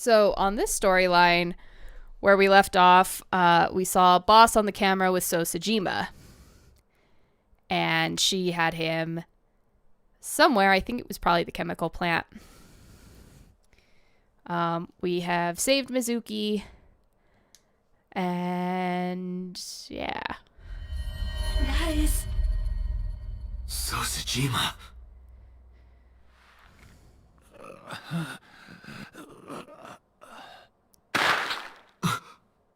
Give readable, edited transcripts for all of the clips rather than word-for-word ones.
So on this storyline, where we left off, we saw Boss on the camera with So Sajima. And she had him somewhere. I think it was probably the chemical plant. We have saved Mizuki. And yeah. That is... Sosajima.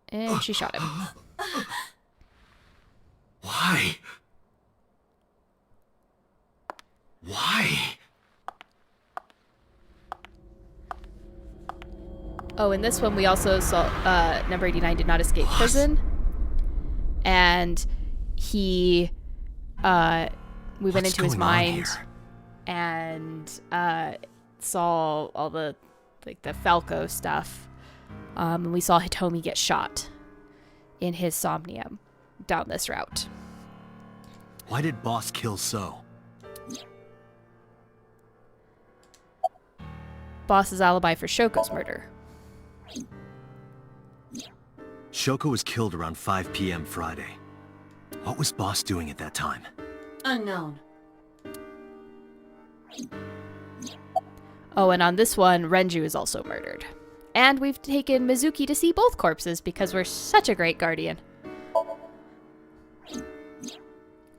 And she shot him. Why? Why? Oh, in this one we also saw number 89 did not escape prison. And we went into his mind and saw all the Falco stuff. And we saw Hitomi get shot in his Somnium down this route. Why did Boss kill So? Boss's alibi for Shoko's murder. Shoko was killed around 5 p.m. Friday. What was Boss doing at that time? Unknown. Oh, and on this one, Renju is also murdered. And we've taken Mizuki to see both corpses because we're such a great guardian.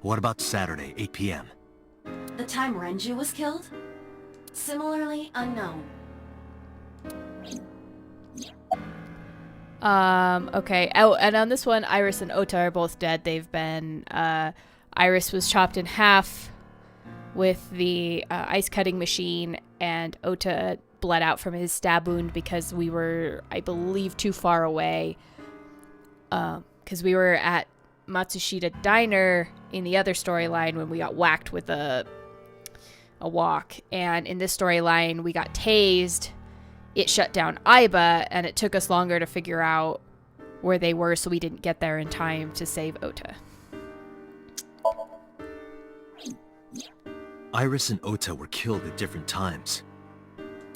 What about Saturday, 8 p.m.? The time Renju was killed? Similarly unknown. Okay. Oh, and on this one, Iris and Ota are both dead. They've been, Iris was chopped in half with the ice cutting machine, and Ota bled out from his stab wound because we were, I believe, too far away. Because we were at Matsushita Diner in the other storyline when we got whacked with a walk. And in this storyline, we got tased. It shut down Aiba, and it took us longer to figure out where they were, so we didn't get there in time to save Ota. Iris and Ota were killed at different times.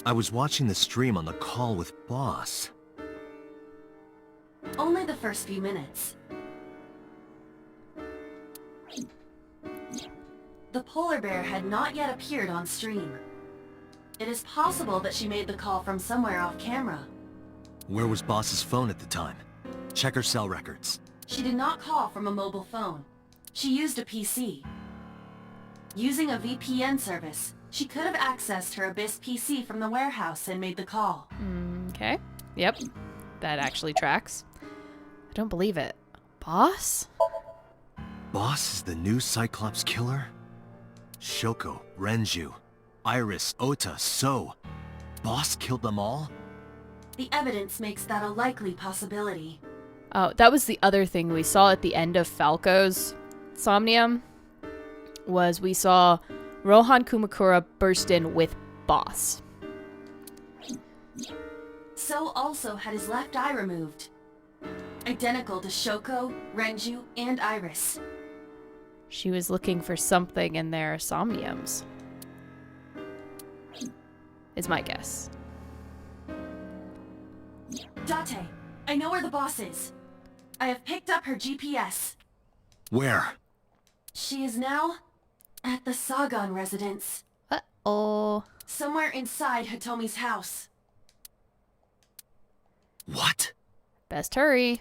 I was watching the stream on the call with Boss. Only the first few minutes. The polar bear had not yet appeared on stream. It is possible that she made the call from somewhere off camera. Where was Boss's phone at the time? Check her cell records. She did not call from a mobile phone. She used a PC. Using a VPN service, she could have accessed her Abyss PC from the warehouse and made the call. Okay. Yep. That actually tracks. I don't believe it. Boss? Boss is the new Cyclops killer? Shoko, Renju, Iris, Ota, So. Boss killed them all? The evidence makes that a likely possibility. Oh, that was the other thing we saw at the end of Falco's Somnium. Was we saw Rohan Kumakura burst in with Boss. So also had his left eye removed. Identical to Shoko, Renju, and Iris. She was looking for something in their Somniums. Is my guess. Date, I know where the boss is. I have picked up her GPS. Where? She is now at the Sagan residence. Uh-oh. Somewhere inside Hitomi's house. What? Best hurry.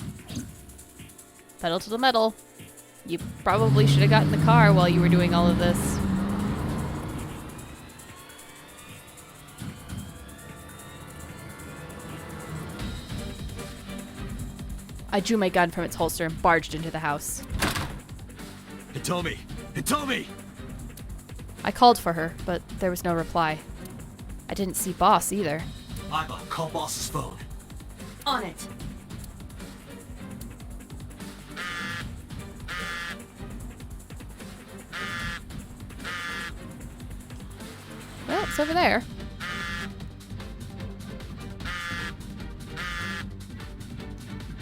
Pedal to the metal. You probably should have gotten in the car while you were doing all of this. I drew my gun from its holster and barged into the house. Hitomi! Hitomi! I called for her, but there was no reply. I didn't see Boss either. Aiba, call Boss's phone. On it. Well, it's over there.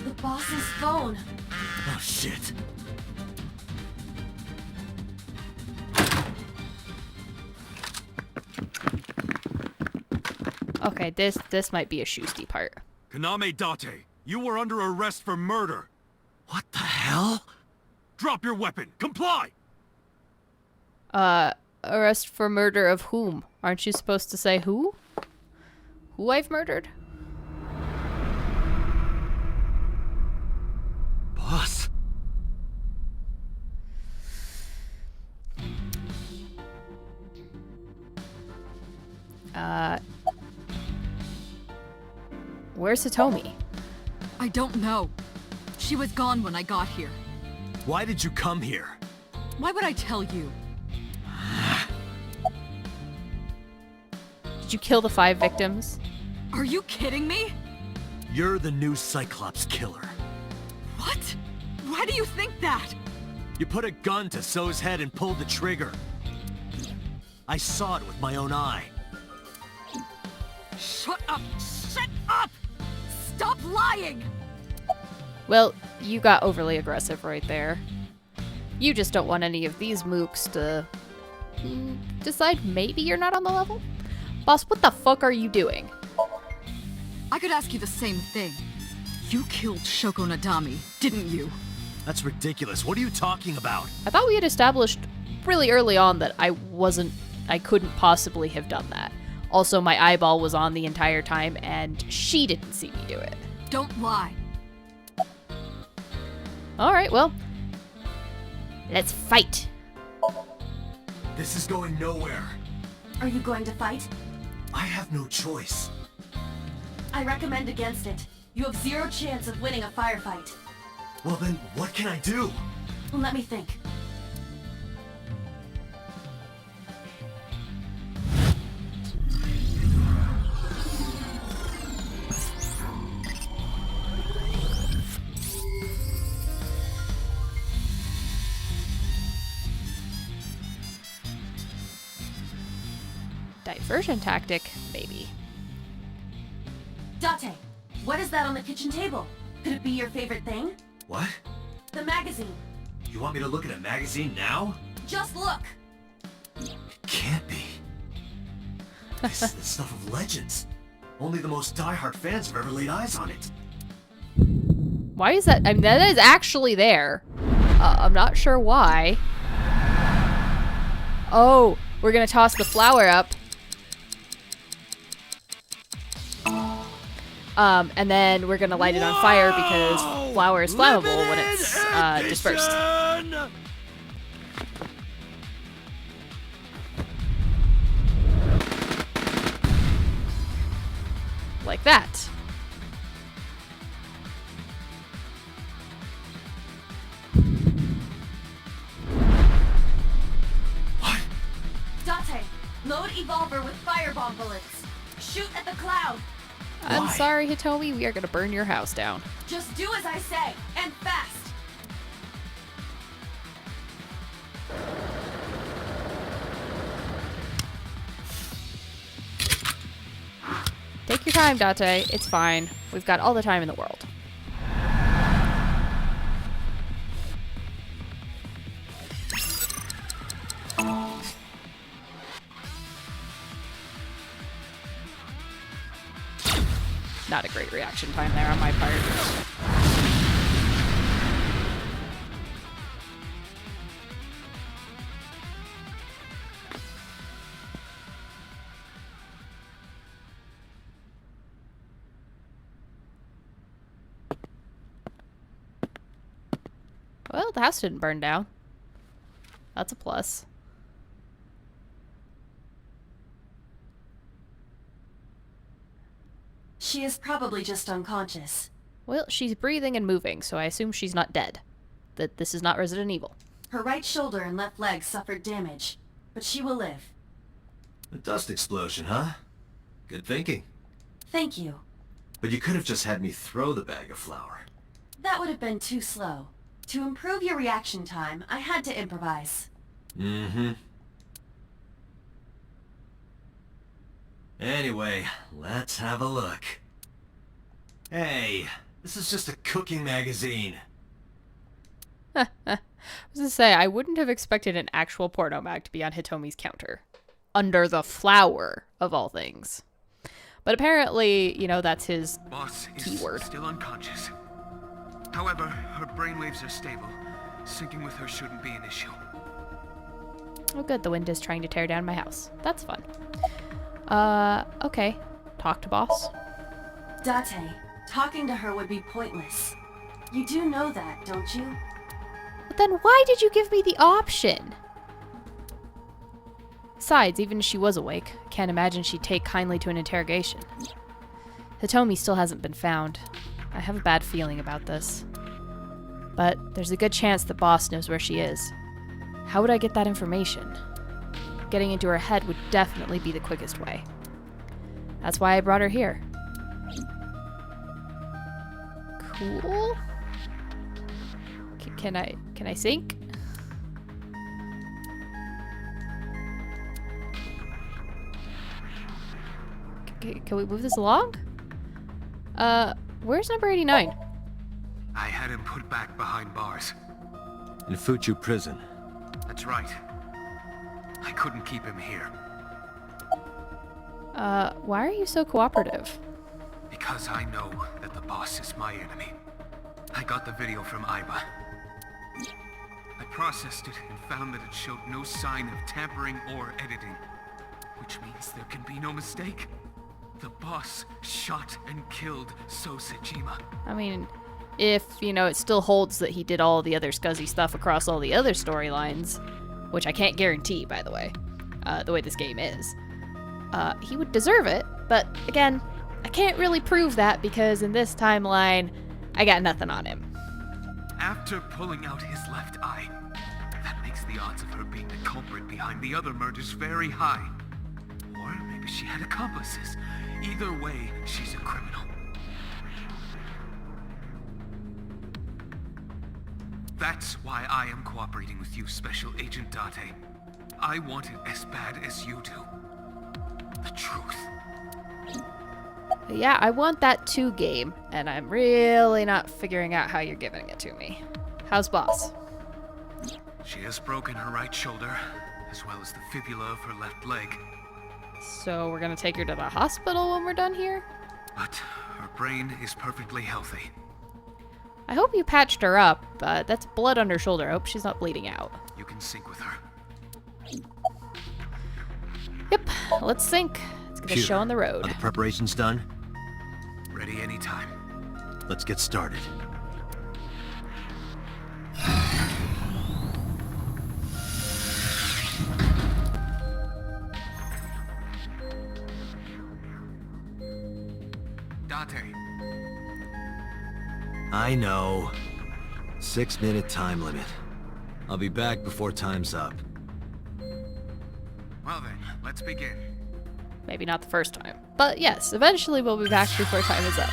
The boss's phone. Oh, shit. Okay, this might be a shoosty part. Kaname Date, you are under arrest for murder. What the hell? Drop your weapon. Comply! Arrest for murder of whom? Aren't you supposed to say who? Who I've murdered? Boss? Where's Hitomi? I don't know. She was gone when I got here. Why did you come here? Why would I tell you? Did you kill the 5 victims? Are you kidding me? You're the new Cyclops killer. What? Why do you think that? You put a gun to So's head and pulled the trigger. I saw it with my own eye. Shut up! Shut up! Stop lying! Well, you got overly aggressive right there. You just don't want any of these mooks to decide maybe you're not on the level? Boss, what the fuck are you doing? I could ask you the same thing. You killed Shoko Nadami, didn't you? That's ridiculous. What are you talking about? I thought we had established really early on that I couldn't possibly have done that. Also, my eyeball was on the entire time, and she didn't see me do it. Don't lie. Alright, well, let's fight. This is going nowhere. Are you going to fight? I have no choice. I recommend against it. You have 0 chance of winning a firefight. Well then, what can I do? Let me think. Diversion tactic, maybe. Date, what is that on the kitchen table? Could it be your favorite thing? What? The magazine. You want me to look at a magazine now? Just look. It can't be. This is the stuff of legends. Only the most diehard fans have ever laid eyes on it. Why is that? I mean, that is actually there. I'm not sure why. Oh, we're gonna toss the flower up. And then we're gonna light it on fire because flour is flammable when it's dispersed. Like that. What? Date, load Evolver with firebomb bullets. Shoot at the cloud. I'm Why? sorry, Hitomi, we are gonna burn your house down. Just do as I say, and fast. Take your time, Date. It's fine. We've got all the time in the world. Not a great reaction time there on my part. Well, the house didn't burn down. That's a plus. She is probably just unconscious. Well, she's breathing and moving, so I assume she's not dead. That this is not Resident Evil. Her right shoulder and left leg suffered damage, but she will live. A dust explosion, huh? Good thinking. Thank you. But you could have just had me throw the bag of flour. That would have been too slow. To improve your reaction time, I had to improvise. Mm-hmm. Anyway, let's have a look. Hey, this is just a cooking magazine. I was gonna say, I wouldn't have expected an actual porno mag to be on Hitomi's counter. Under the flower, of all things. But apparently, you know, that's his Boss is keyword. still unconscious. However, her brainwaves are stable. Syncing with her shouldn't be an issue. Oh good, the wind is trying to tear down my house. That's fun. Okay. Talk to boss. Date, talking to her would be pointless. You do know that, don't you? But then why did you give me the option? Besides, even if she was awake, I can't imagine she'd take kindly to an interrogation. Hitomi still hasn't been found. I have a bad feeling about this. But there's a good chance that boss knows where she is. How would I get that information? Getting into her head would definitely be the quickest way. That's why I brought her here. Cool. Can I sync? Can we move this along? Where's number 89? I had him put back behind bars. In Fuchu prison. That's right. I couldn't keep him here. Why are you so cooperative? Because I know that the boss is my enemy. I got the video from Aiba. I processed it and found that it showed no sign of tampering or editing. Which means there can be no mistake. The boss shot and killed So Sejima. I mean, if, you know, it still holds that he did all the other scuzzy stuff across all the other storylines, which I can't guarantee, by the way, the way this game is, he would deserve it. But again, I can't really prove that because in this timeline, I got nothing on him. After pulling out his left eye, that makes the odds of her being the culprit behind the other murders very high. Or maybe she had accomplices. Either way, she's a criminal. That's why I am cooperating with you, Special Agent Date. I want it as bad as you do. The truth. Yeah, I want that too, game, and I'm really not figuring out how you're giving it to me. How's boss? She has broken her right shoulder, as well as the fibula of her left leg. So we're gonna take her to the hospital when we're done here? But her brain is perfectly healthy. I hope you patched her up. That's blood on her shoulder. I hope she's not bleeding out. You can sync with her. Yep, let's sync. Let's get a show on the road. Are the preparations done? Ready anytime. Let's get started. Date, I know. 6-minute time limit. I'll be back before time's up. well then, let's begin. Maybe not the first time. But yes, eventually we'll be back before time is up.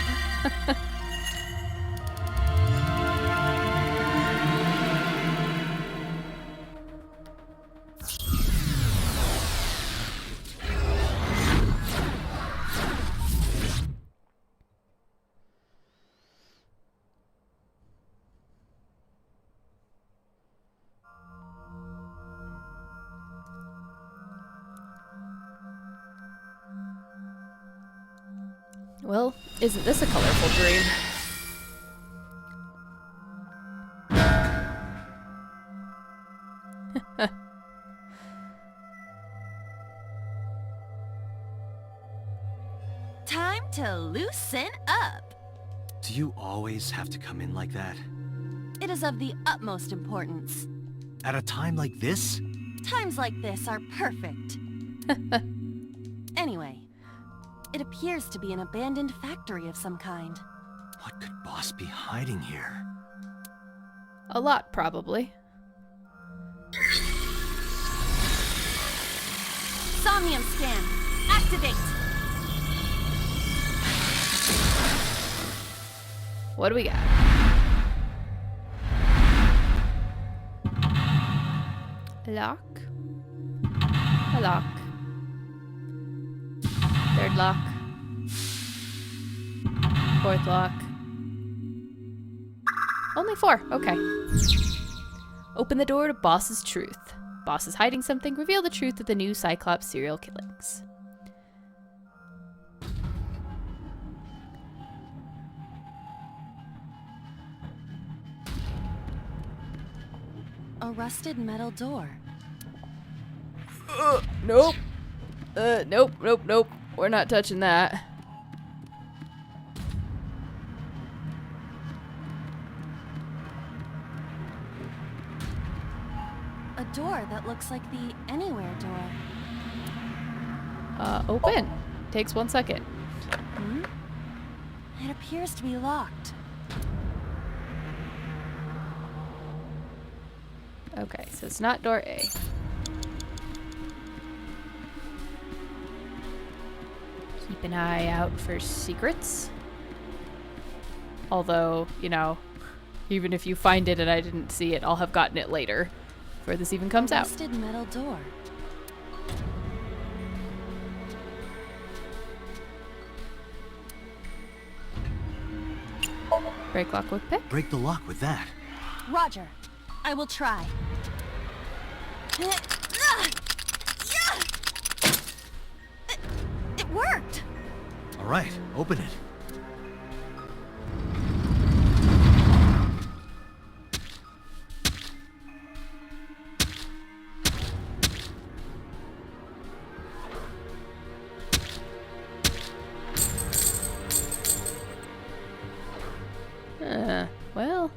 Well, isn't this a colorful dream? Time to loosen up. Do you always have to come in like that? It is of the utmost importance. At a time like this? Times like this are perfect. Anyway, it appears to be an abandoned factory of some kind. What could Boss be hiding here? A lot, probably. Somnium scan. Activate. What do we got? Lock. A lock. Third lock. Fourth lock. Only 4. Okay. Open the door to Boss's truth. Boss is hiding something. Reveal the truth of the new Cyclops serial killings. A rusted metal door. Nope. Nope. We're not touching that. A door that looks like the Anywhere door. Open. Takes 1 second. Hmm? It appears to be locked. Okay, so it's not door A. Keep an eye out for secrets. Although, you know, even if you find it and I didn't see it, I'll have gotten it later before this even comes out. Rusted metal door. Break lock with pick. Break the lock with that. Roger. I will try. It worked! All right, open it. Well,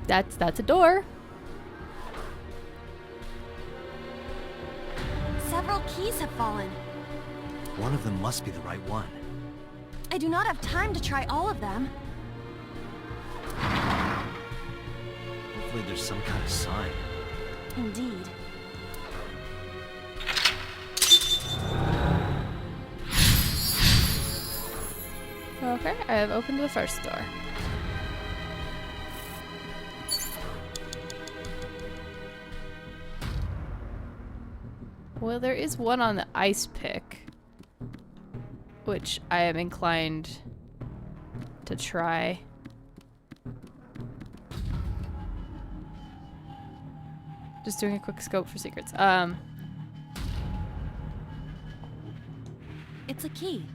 that's a door. Several keys have fallen. One of them must be the right one. I do not have time to try all of them. Hopefully there's some kind of sign. Indeed. Okay, I have opened the first door. Well, there is one on the ice pick, which I am inclined to try. Just doing a quick scope for secrets. It's a key.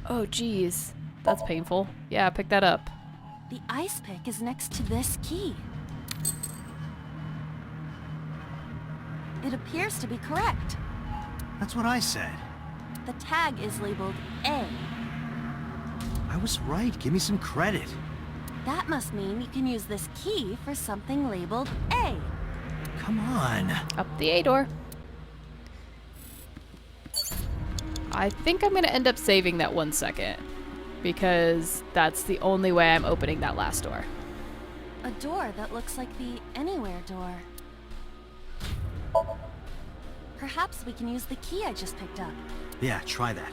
Oh, geez. That's painful. Yeah, pick that up. The ice pick is next to this key. It appears to be correct. That's what I said. The tag is labeled A. I was right. Give me some credit. That must mean you can use this key for something labeled A. Come on. Up the A door. I think I'm going to end up saving that 1 second, because that's the only way I'm opening that last door. A door that looks like the Anywhere door. Perhaps we can use the key I just picked up. Yeah, try that.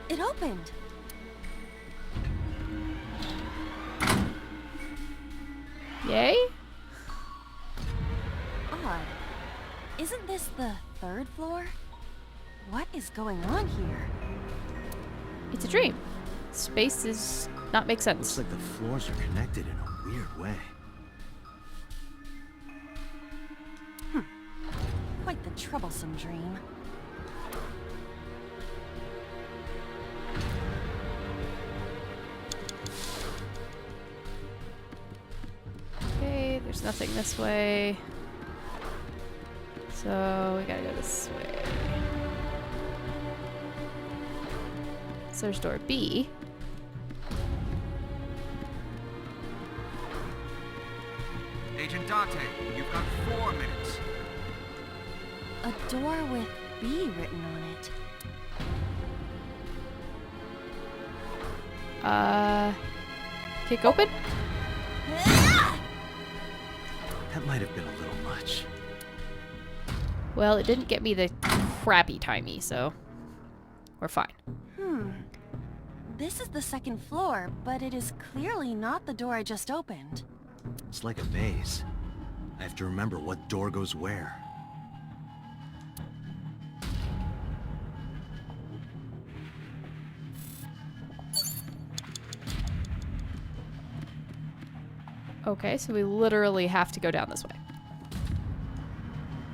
It opened. Yay? Odd. Isn't this the 3rd floor? What is going on here? It's a dream. Space does not make sense. Looks like the floors are connected in a weird way. Quite the troublesome dream. Okay, there's nothing this way. So we gotta go this way. So there's door B. Agent Date, you've got 4 minutes. A door with B written on it. Kick open? That might have been a little much. Well, it didn't get me the crappy timey, so we're fine. This is the 2nd floor, but it is clearly not the door I just opened. It's like a maze. I have to remember what door goes where. Okay, so we literally have to go down this way.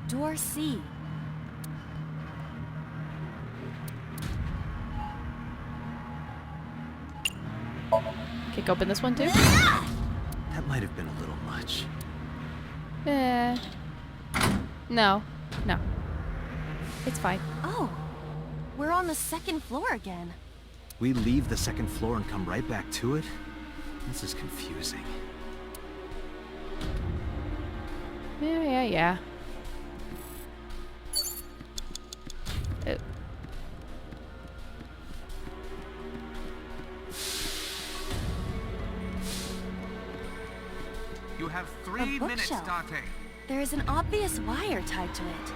Door C. Kick open this one too? That might have been a little much. No. No. It's fine. Oh, we're on the second floor again. We leave the second floor and come right back to it? This is confusing. Yeah. Oh. You have A 3 minutes, bookshelf. Date. There is an obvious wire tied to it.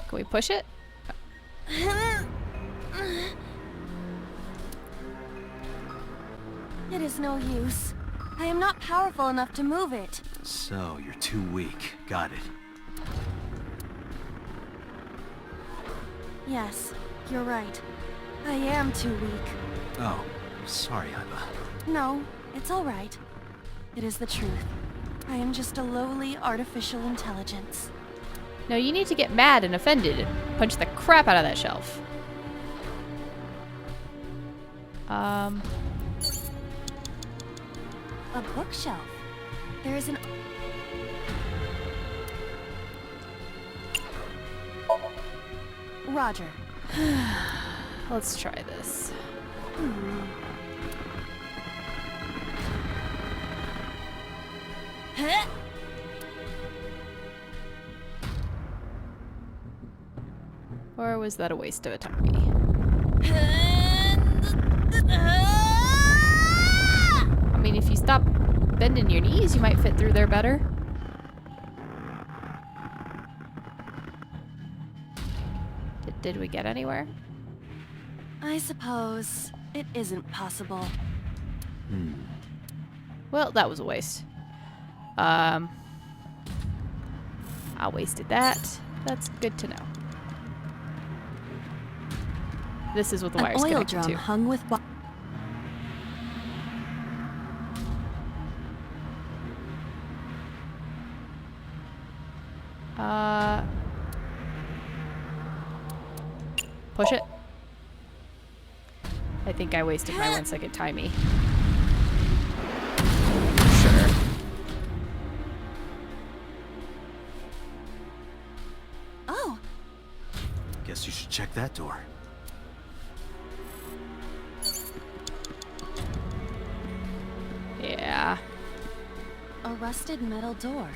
Can we push it? It is no use. I am not powerful enough to move it. So, you're too weak. Got it. Yes, you're right. I am too weak. Oh, sorry, Iba. No, it's all right. It is the truth. I am just a lowly artificial intelligence. No, you need to get mad and offended and punch the crap out of that shelf. A bookshelf. There is an... Roger. Let's try this. Huh? Or was that a waste of a time? I mean, if you stop bending your knees, you might fit through there better. Did we get anywhere? I suppose it isn't possible. Well, that was a waste. I wasted that. That's good to know. This is what the wire's An oil connected drum to. hung with... Push it. I think I wasted my 1 second timey. Sure. Oh, Guess you should check that door. Yeah. a rusted metal door.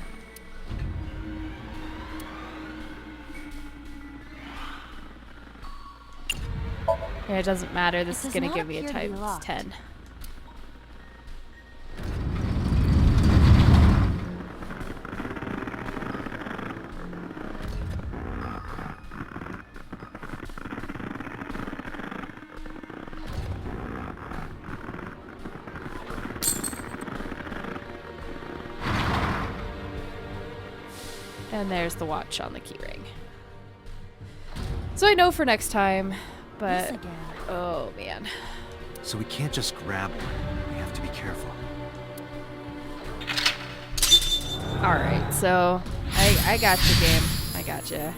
Yeah, it doesn't matter. This It is does gonna not give me a appear to be times locked. 10. And there's the watch on the keyring. So I know for next time, but This again. oh man. So we can't just grab one. We have to be careful. All right, so I got you, game. I got you.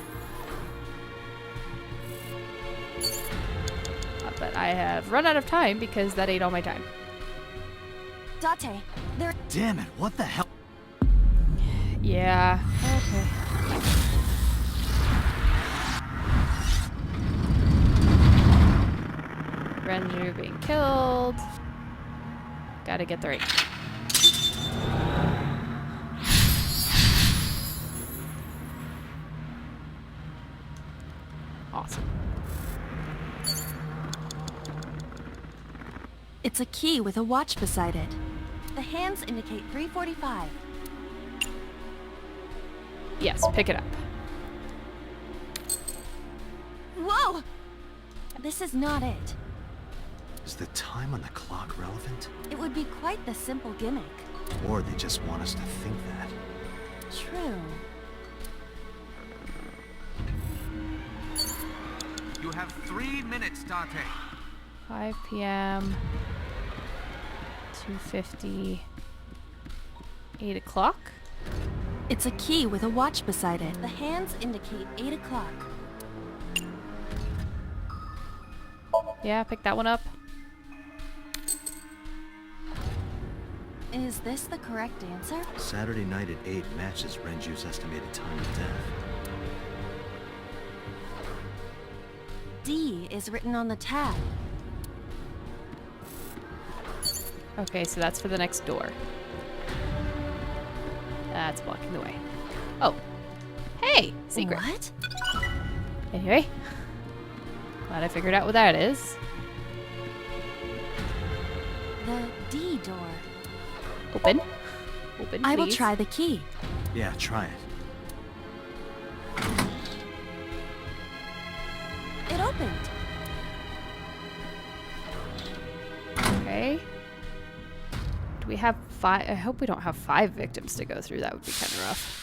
But I have run out of time because that ate all my time. Date, there. Damn it, what the hell? Yeah. Okay. Renju being killed. Gotta get the right. Awesome. It's a key with a watch beside it. The hands indicate 3:45. Yes, pick it up. Whoa! This is not it. Is the time on the clock relevant? It would be quite the simple gimmick. Or they just want us to think that? True. You have 3 minutes, Date. 5 p.m. 2:50. 8 o'clock. It's a key with a watch beside it. The hands indicate 8 o'clock. Yeah, pick that one up. Is this the correct answer? Saturday night at 8 matches Renju's estimated time of death. D is written on the tag. Okay, so that's for the next door. That's blocking the way. Oh. Hey! Secret. What? Anyway. Glad I figured out what that is. The D door. Open. Open, I will please. try the key. Yeah, try it. It opened. Okay. Do we have 5? I hope we don't have 5 victims to go through. That would be kind of rough.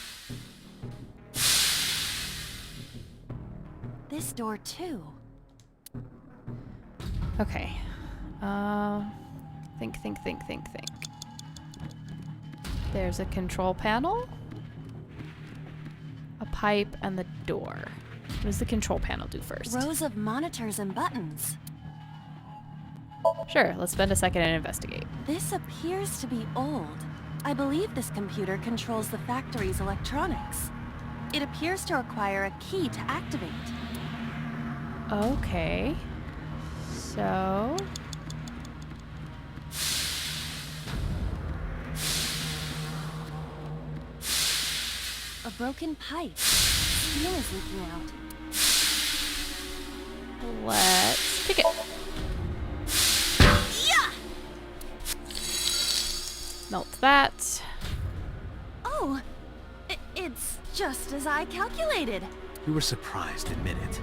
This door too. Okay. Think. There's a control panel, a pipe, and the door. What does the control panel do first? Rows of monitors and buttons. Sure, let's spend a second and investigate. This appears to be old. I believe this computer controls the factory's electronics. It appears to require a key to activate. Okay. So... A broken pipe. Steel is leaking out. let's pick it. Yeah! Melt that. Oh, it's just as I calculated. You were surprised, admit it.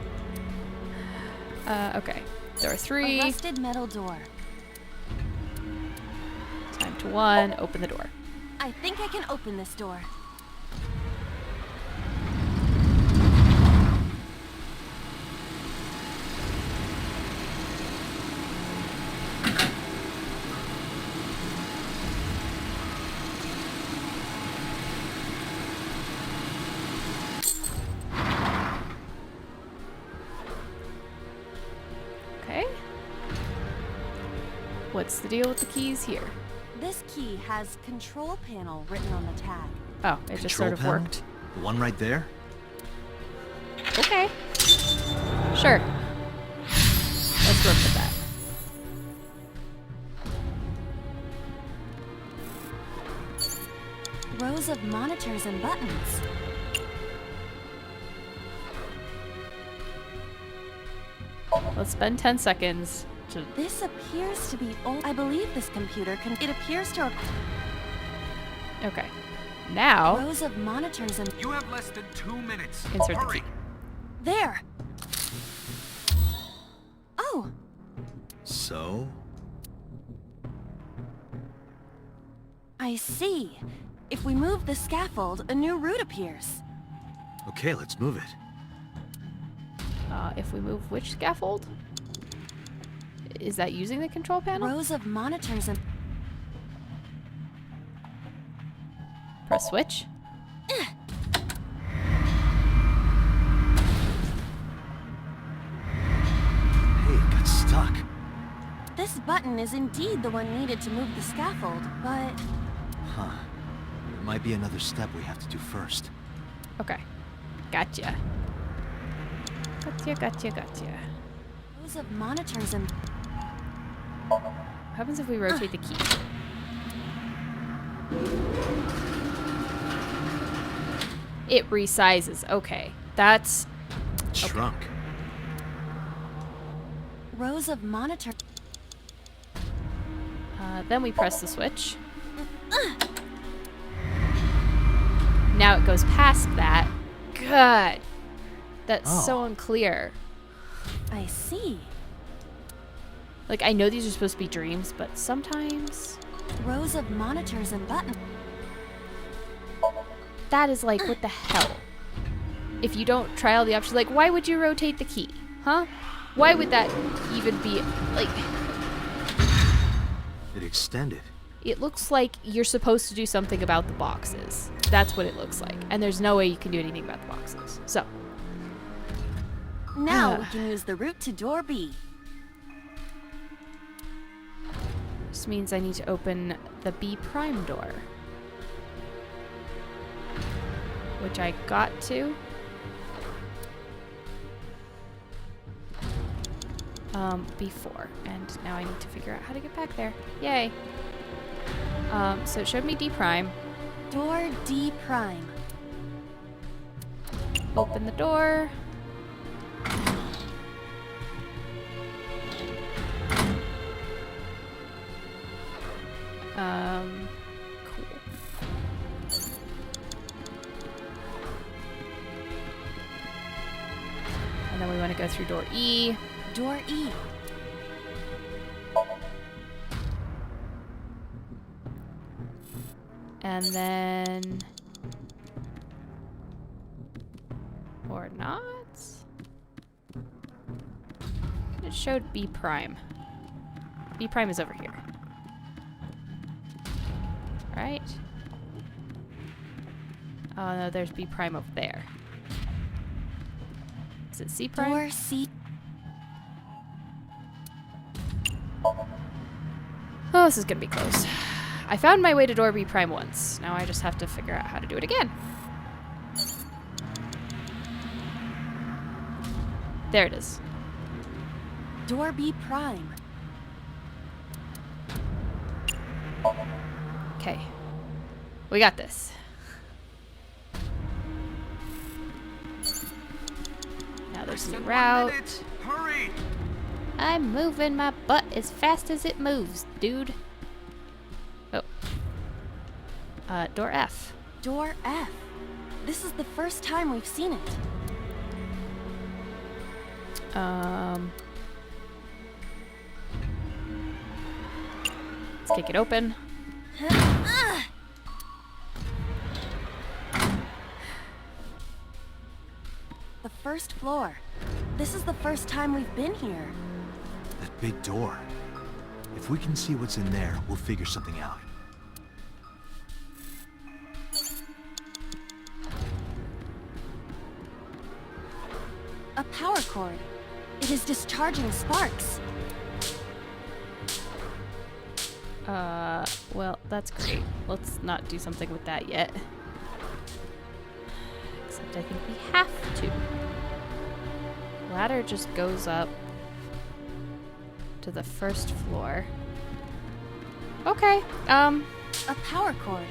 Okay. Door A 3. rusted metal door. Time to 1. Open the door. I think I can open this door. Okay. What's the deal with the keys here? This key has control panel written on the tag. Oh, it just sort of panel? worked. The one right there? Okay. Sure. Let's work with that. Rows of monitors and buttons. Let's spend 10 seconds to... This appears to be old. I believe this computer can. It appears to. Okay. Now, Rows of monitors and. You have less than 2 minutes. insert the Hurry. key. There! Oh! So? I see. If we move the scaffold, a new route appears. Okay, let's move it. If we move which scaffold? Is that using the control panel? Rows of monitors and. Press switch. Hey, it got stuck. This button is indeed the one needed to move the scaffold, but. Huh. There might be another step we have to do first. Okay. Gotcha. Gotcha. Rows of monitors and. What happens if we rotate the key? It resizes. Okay. That's... Shrunk. Rows of monitor. Then we press the switch. Now it goes past that. God. That's so unclear. I see. Like, I know these are supposed to be dreams, but sometimes... Rows of monitors and buttons. That is like, what the hell? If you don't try all the options, like, why would you rotate the key? Huh? Why would that even be, like... It extended. It looks like you're supposed to do something about the boxes. That's what it looks like. And there's no way you can do anything about the boxes. So. Now we can use the route to door B. This means I need to open the B prime door. Which I got to. B4. And now I need to figure out how to get back there. Yay. So it showed me D prime. Door D prime. Open the door. Cool. And then we want to go through door E. Door E. And then... Or not? It showed B prime. B prime is over here. Right? Oh no, there's B prime over there. Is it C prime? Door C. Oh, this is gonna be close. I found my way to door B prime once. Now I just have to figure out how to do it again. There it is. Door B prime. Okay. We got this. Now there's a new route. Hurry! I'm moving my butt as fast as it moves, dude. Oh. Door F. Door F. This is the first time we've seen it. Let's kick it open. The first floor. This is the first time we've been here. That big door. If we can see what's in there, we'll figure something out. A power cord. It is discharging sparks. Well, that's great. Let's not do something with that yet. Except I think we have to. Ladder just goes up to the first floor. Okay, A power cord.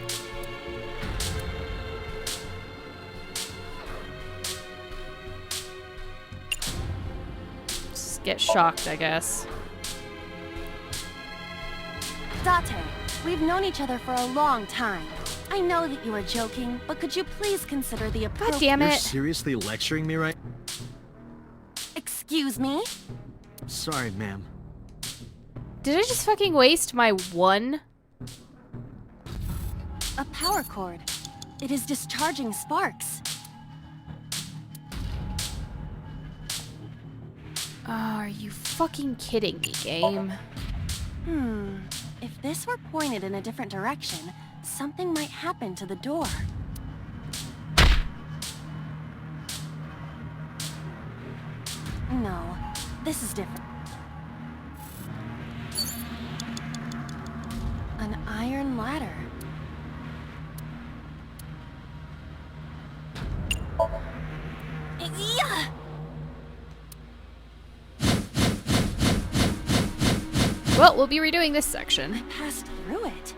just get shocked, I guess. Date, we've known each other for a long time. I know that you are joking, but could you please consider the God appropriate... damn You're it. seriously lecturing me right? Excuse me? Sorry, ma'am. Did I just fucking waste my one? A power cord. It is discharging sparks. Oh, are you fucking kidding me, game? If this were pointed in a different direction, something might happen to the door. No, this is different. An iron ladder. Yeah! Well, we'll be redoing this section. I passed through it.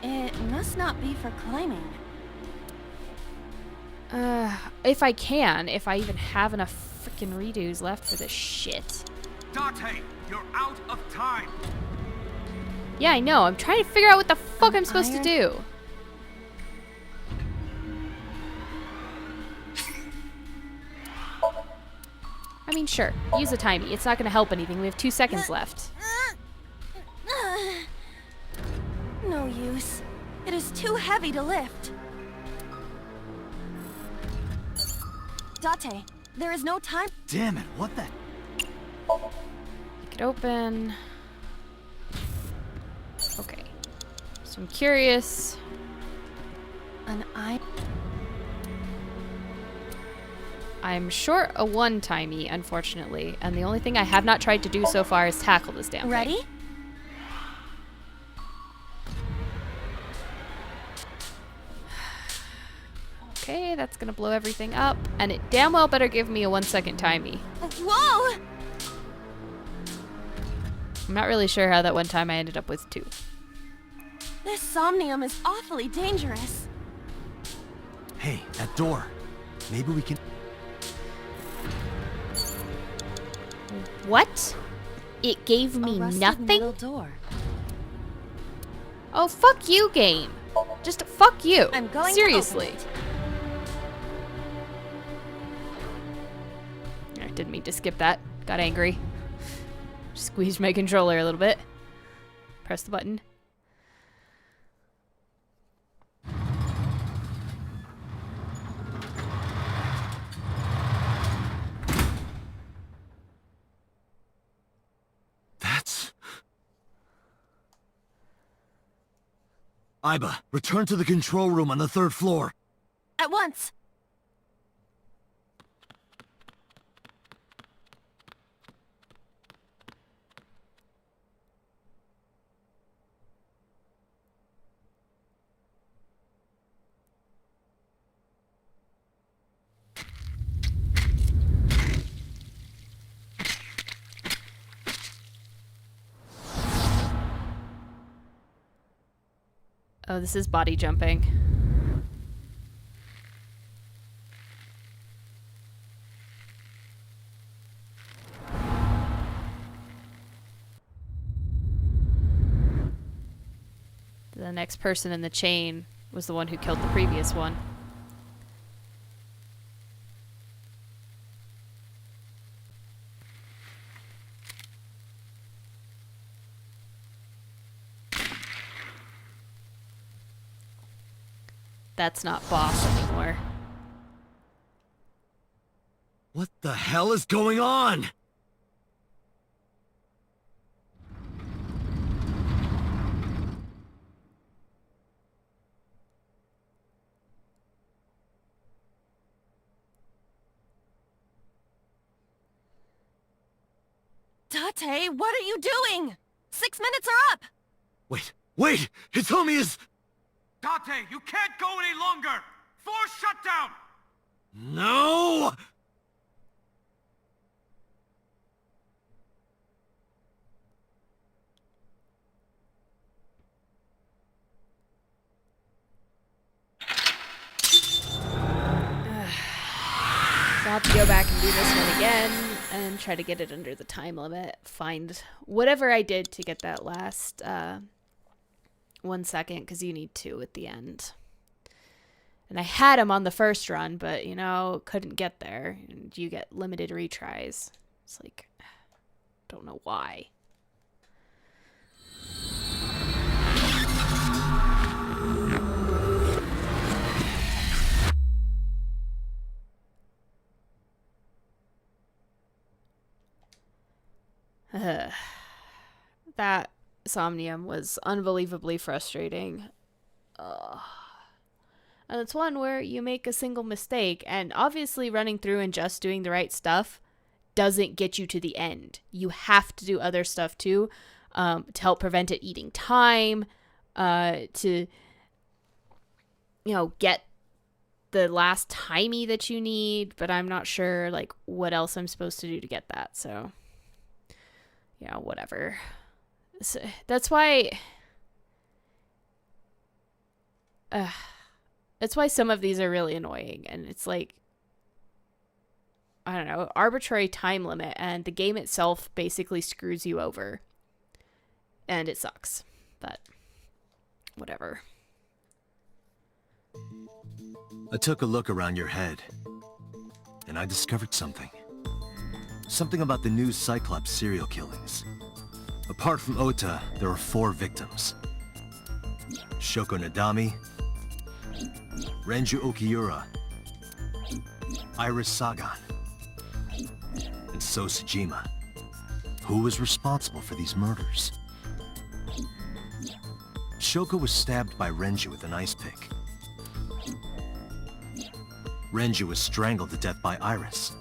It must not be for climbing. If I can, if I even have enough freaking redos left for this shit. Date, you're out of time. Yeah, I know. I'm trying to figure out what the fuck I'm supposed to do. I mean, sure. Use a timey. It's not going to help anything. We have 2 seconds left. No use. It is too heavy to lift. Date, there is no time. Damn it, what the? Pick it open. Okay. So I'm curious. I'm short a one-timey, unfortunately, and the only thing I have not tried to do so far is tackle this damn thing. Ready? Okay, that's gonna blow everything up. And it damn well better give me a 1-second timey. Whoa! I'm not really sure how that one time I ended up with 2. This Somnium is awfully dangerous. Hey, that door. Maybe we can... What? It gave A me rusted nothing? metal door. Oh, fuck you, game. Just fuck you. I'm going Seriously. to open it. I didn't mean to skip that. Got angry. Squeezed my controller a little bit. Press the button. That's... Aiba, return to the control room on the 3rd floor. At once. Oh, this is body jumping. The next person in the chain was the one who killed the previous one. That's not boss anymore. What the hell is going on? Tate, what are you doing? 6 minutes are up! Wait! Hitomi is... Date, you can't go any longer! Force shutdown! No! So I'll have to go back and do this one again and try to get it under the time limit. Find whatever I did to get that last 1 second, because you need 2 at the end. And I had them on the first run, but, you know, couldn't get there. And you get limited retries. It's like, don't know why. That Somnium was unbelievably frustrating. And it's one where you make a single mistake, and obviously running through and just doing the right stuff doesn't get you to the end. You have to do other stuff too, to help prevent it eating time, to, you know, get the last timey that you need, but I'm not sure, like, what else I'm supposed to do to get that, so... Yeah, whatever. So, that's why some of these are really annoying, and it's like, I don't know, arbitrary time limit, and the game itself basically screws you over, and it sucks, but whatever. I took a look around your head, and I discovered something. Something about the new Cyclops serial killings. Apart from Ota, there are 4 victims. Shoko Nadami, Renju Okiura, Iris Sagan, and So Sejima. Who was responsible for these murders? Shoko was stabbed by Renju with an ice pick. Renju was strangled to death by Iris.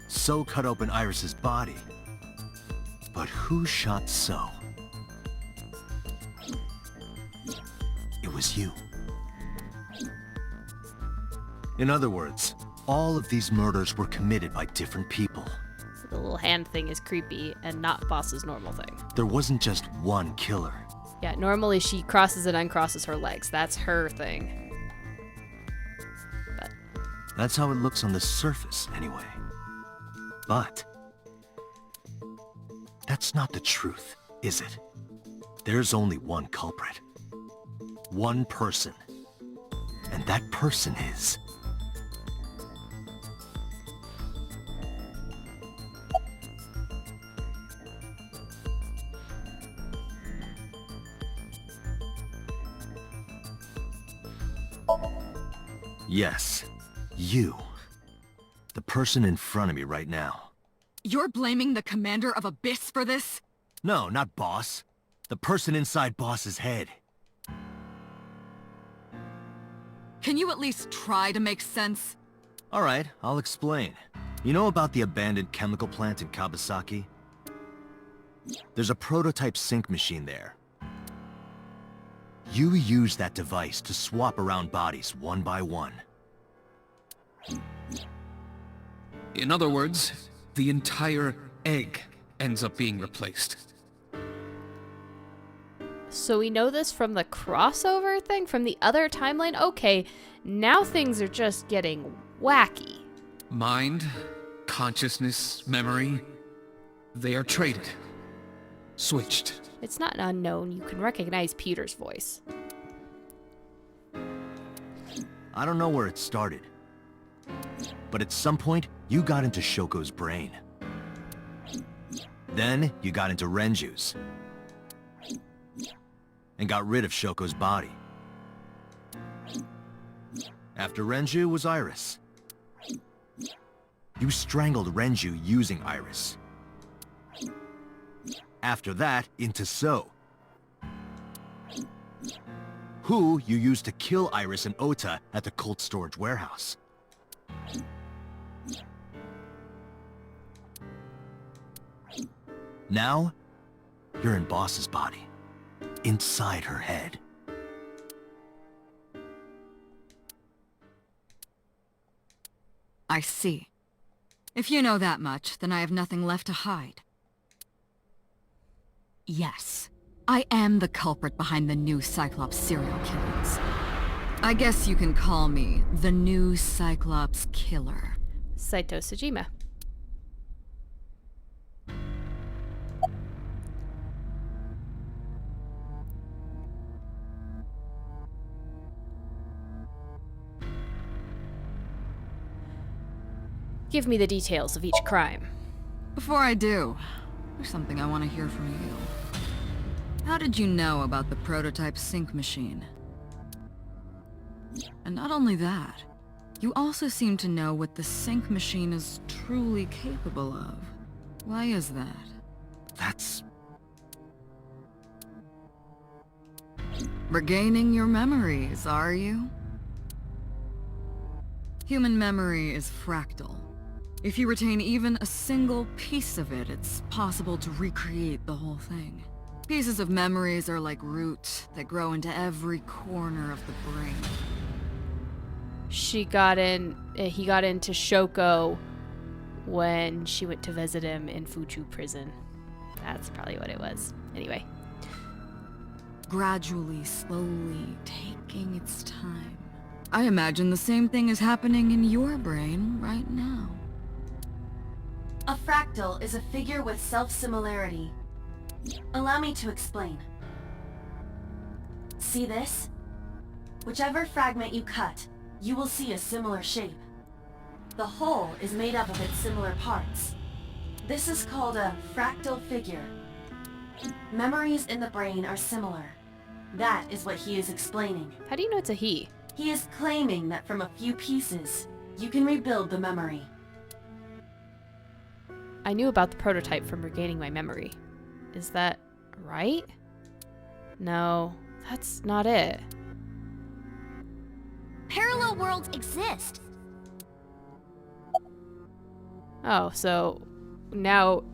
So cut open Iris's body. But who shot So? It was you. In other words, all of these murders were committed by different people. So the little hand thing is creepy and not Boss's normal thing. There wasn't just one killer. Yeah, normally she crosses and uncrosses her legs. That's her thing. But That's how it looks on the surface, anyway. But that's not the truth, is it? There's only one culprit. One person. And that person is... Yes, you. The person in front of me right now. You're blaming the commander of Abyss for this? No, not Boss. The person inside Boss's head. Can you at least try to make sense? Alright, I'll explain. You know about the abandoned chemical plant in Kawasaki? There's a prototype sync machine there. You use that device to swap around bodies one by one. In other words, the entire egg ends up being replaced. so we know this from the crossover thing from the other timeline. Okay, now things are just getting wacky. Mind, consciousness, memory, they are traded. Switched. It's not unknown. You can recognize Peter's voice. I don't know where it started. But at some point, you got into Shoko's brain. Then, you got into Renju's. And got rid of Shoko's body. After Renju was Iris. You strangled Renju using Iris. After that, into So. Who you used to kill Iris and Ota at the cold storage warehouse. Now, you're in Boss's body. Inside her head. I see. If you know that much, then I have nothing left to hide. Yes, I am the culprit behind the new Cyclops serial killings. I guess you can call me the new Cyclops killer. Saito Sejima. Give me the details of each crime. Before I do, there's something I want to hear from you. How did you know about the prototype sync machine? And not only that, you also seem to know what the sync machine is truly capable of. Why is that? That's... Regaining your memories, are you? Human memory is fractal. If you retain even a single piece of it, it's possible to recreate the whole thing. Pieces of memories are like roots that grow into every corner of the brain. He got into Shoko when she went to visit him in Fuju prison. That's probably what it was. Anyway. Gradually, slowly, taking its time. I imagine the same thing is happening in your brain right now. A fractal is a figure with self-similarity. Allow me to explain. See this? Whichever fragment you cut, you will see a similar shape. The whole is made up of its similar parts. This is called a fractal figure. Memories in the brain are similar. That is what he is explaining. How do you know it's a he? He is claiming that from a few pieces, you can rebuild the memory. I knew about the prototype from regaining my memory. Is that right? No, that's not it. Parallel worlds exist. Oh, so now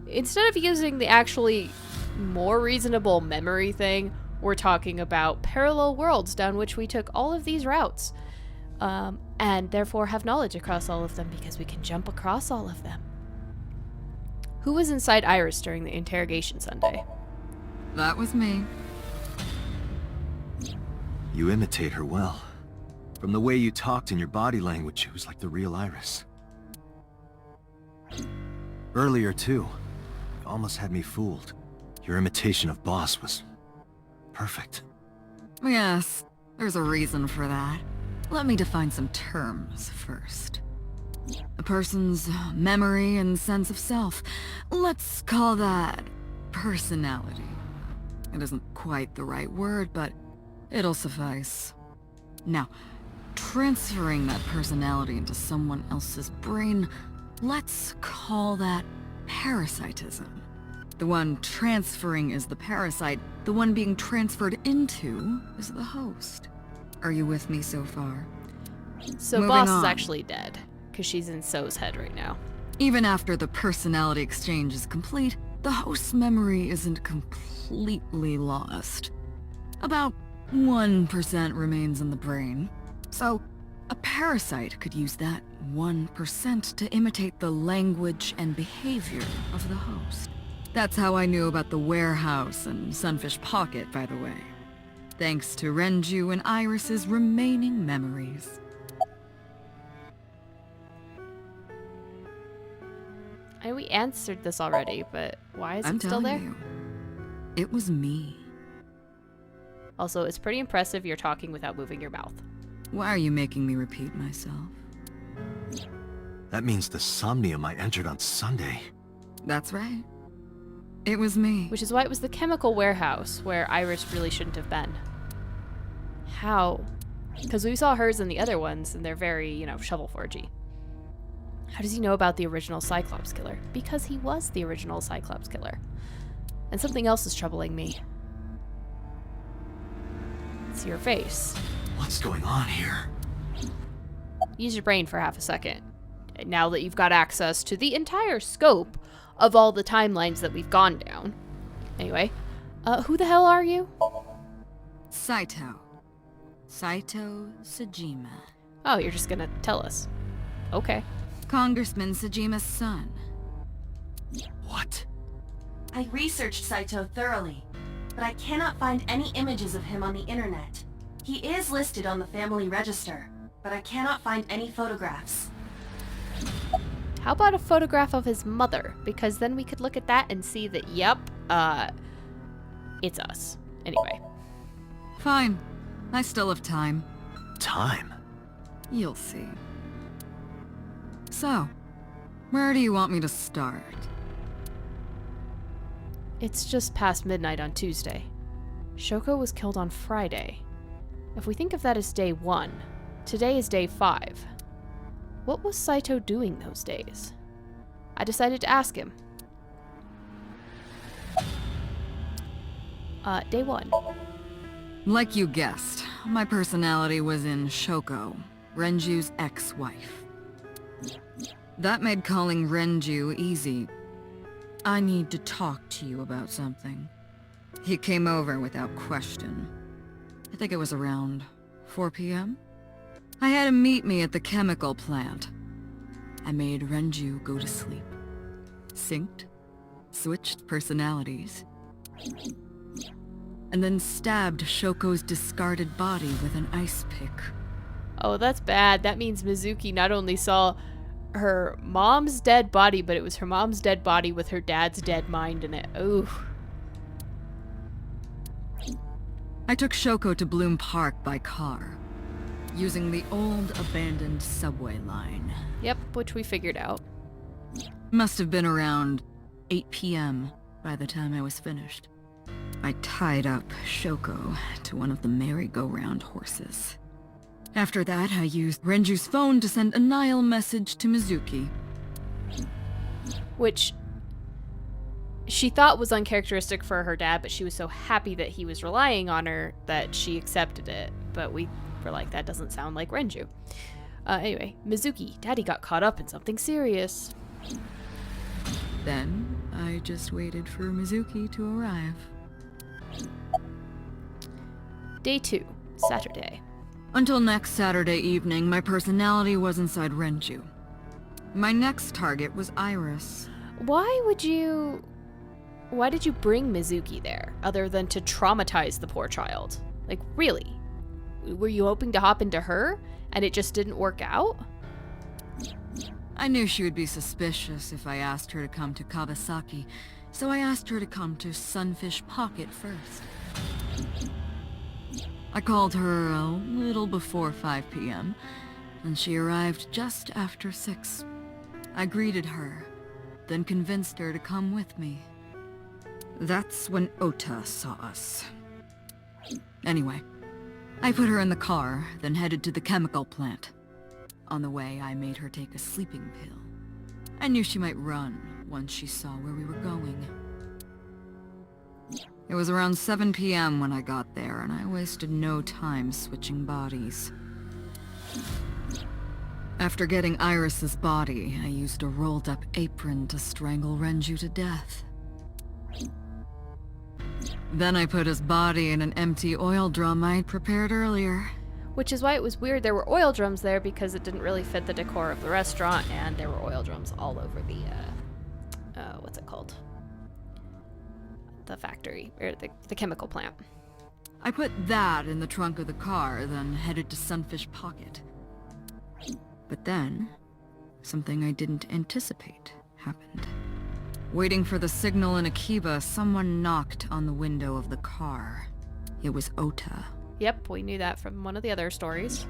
instead of using the actually more reasonable memory thing, we're talking about parallel worlds down which we took all of these routes. and therefore have knowledge across all of them because we can jump across all of them. Who was inside Iris during the interrogation Sunday? That was me. You imitate her well. From the way you talked and your body language, it was like the real Iris. Earlier, too, you almost had me fooled. Your imitation of Boss was perfect. Yes, there's a reason for that. Let me define some terms first. A person's memory and sense of self. Let's call that personality. It isn't quite the right word, but it'll suffice. Now, transferring that personality into someone else's brain, let's call that parasitism. The one transferring is the parasite, the one being transferred into is the host. Are you with me so far? So Moving Boss is on. actually dead, because she's in So's head right now. Even after the personality exchange is complete, the host's memory isn't completely lost. About 1% remains in the brain. So, a parasite could use that 1% to imitate the language and behavior of the host. That's how I knew about the warehouse and Sunfish Pocket, by the way. Thanks to Renju and Iris's remaining memories. And we answered this already, but why is I'm it still telling there? you, it was me. Also, it's pretty impressive you're talking without moving your mouth. Why are you making me repeat myself? That means the Somnium I entered on Sunday. That's right. It was me. Which is why it was the chemical warehouse where Iris really shouldn't have been. How? Because we saw hers and the other ones, and they're very, shovel forgy. How does he know about the original Cyclops killer? Because he was the original Cyclops killer. And something else is troubling me. It's your face. What's going on here? Use your brain for half a second. Now that you've got access to the entire scope of all the timelines that we've gone down. Anyway, who the hell are you? Saito. Saito Sejima. Oh, you're just gonna tell us. Okay. Congressman Sejima's son. What? I researched Saito thoroughly, but I cannot find any images of him on the internet. He is listed on the family register, but I cannot find any photographs. How about a photograph of his mother? Because then we could look at that and see that, yep, it's us. Anyway. Fine. I still have time. Time? You'll see. So, where do you want me to start? It's just past midnight on Tuesday. Shoko was killed on Friday. If we think of that as day 1, today is day 5. What was Saito doing those days? I decided to ask him. Day 1. Like you guessed, my personality was in Shoko, Renju's ex-wife. That made calling Renju easy. I need to talk to you about something. He came over without question. I think it was around 4 p.m. I had him meet me at the chemical plant. I made Renju go to sleep. Synced, switched personalities, and then stabbed Shoko's discarded body with an ice pick. Oh, that's bad. That means Mizuki not only saw her mom's dead body, but it was her mom's dead body with her dad's dead mind in it. Ooh. I took Shoko to Bloom Park by car, using the old abandoned subway line. Yep, which we figured out. Must have been around 8 p.m. by the time I was finished. I tied up Shoko to one of the merry-go-round horses. After that, I used Renju's phone to send a Nile message to Mizuki. Which she thought was uncharacteristic for her dad, but she was so happy that he was relying on her that she accepted it. But we were like, that doesn't sound like Renju. Anyway, Mizuki, Daddy got caught up in something serious. Then, I just waited for Mizuki to arrive. Day 2, Saturday. Until next Saturday evening, my personality was inside Renju. My next target was Iris. Why did you bring Mizuki there, other than to traumatize the poor child? Like, really? Were you hoping to hop into her, and it just didn't work out? I knew she would be suspicious if I asked her to come to Kawasaki, so I asked her to come to Sunfish Pocket first. I called her a little before 5 p.m., and she arrived just after 6. I greeted her, then convinced her to come with me. That's when Ota saw us. Anyway, I put her in the car, then headed to the chemical plant. On the way, I made her take a sleeping pill. I knew she might run once she saw where we were going. It was around 7 p.m. when I got there, and I wasted no time switching bodies. After getting Iris's body, I used a rolled-up apron to strangle Renju to death. Then I put his body in an empty oil drum I'd prepared earlier. Which is why it was weird there were oil drums there, because it didn't really fit the decor of the restaurant, and there were oil drums all over the, what's it called? The factory, or the chemical plant. I put that in the trunk of the car, then headed to Sunfish Pocket. But then, something I didn't anticipate happened. Waiting for the signal in Akiba, someone knocked on the window of the car. It was Ota. Yep, we knew that from one of the other stories.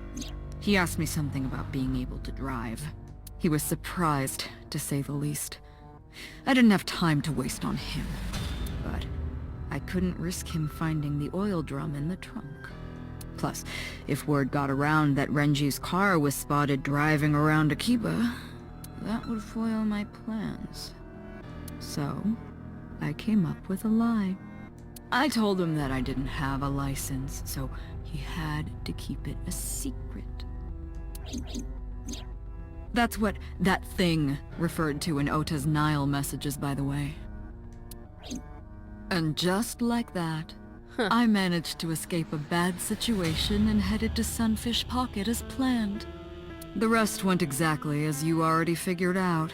He asked me something about being able to drive. He was surprised, to say the least. I didn't have time to waste on him, but I couldn't risk him finding the oil drum in the trunk. Plus, if word got around that Renji's car was spotted driving around Akiba, that would foil my plans. So, I came up with a lie. I told him that I didn't have a license, so he had to keep it a secret. That's what that thing referred to in Ota's Nile messages, by the way. And just like that, I managed to escape a bad situation and headed to Sunfish Pocket as planned. The rest went exactly as you already figured out.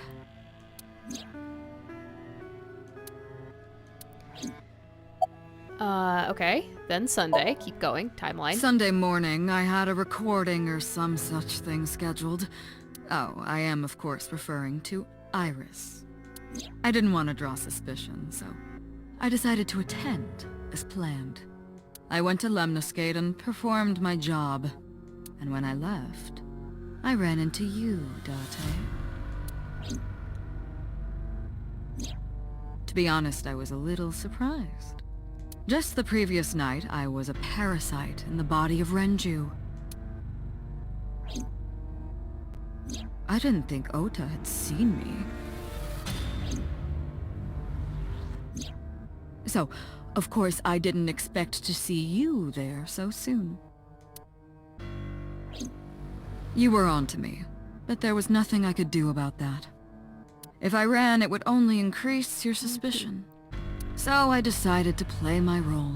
Okay. Then Sunday. Keep going. Timeline. Sunday morning, I had a recording or some such thing scheduled. Oh, I am, of course, referring to Iris. I didn't want to draw suspicion, so I decided to attend, as planned. I went to Lemniscate and performed my job. And when I left, I ran into you, Date. To be honest, I was a little surprised. Just the previous night, I was a parasite in the body of Renju. I didn't think Ota had seen me. So, of course, I didn't expect to see you there so soon. You were on to me, but there was nothing I could do about that. If I ran, it would only increase your suspicion. So I decided to play my role.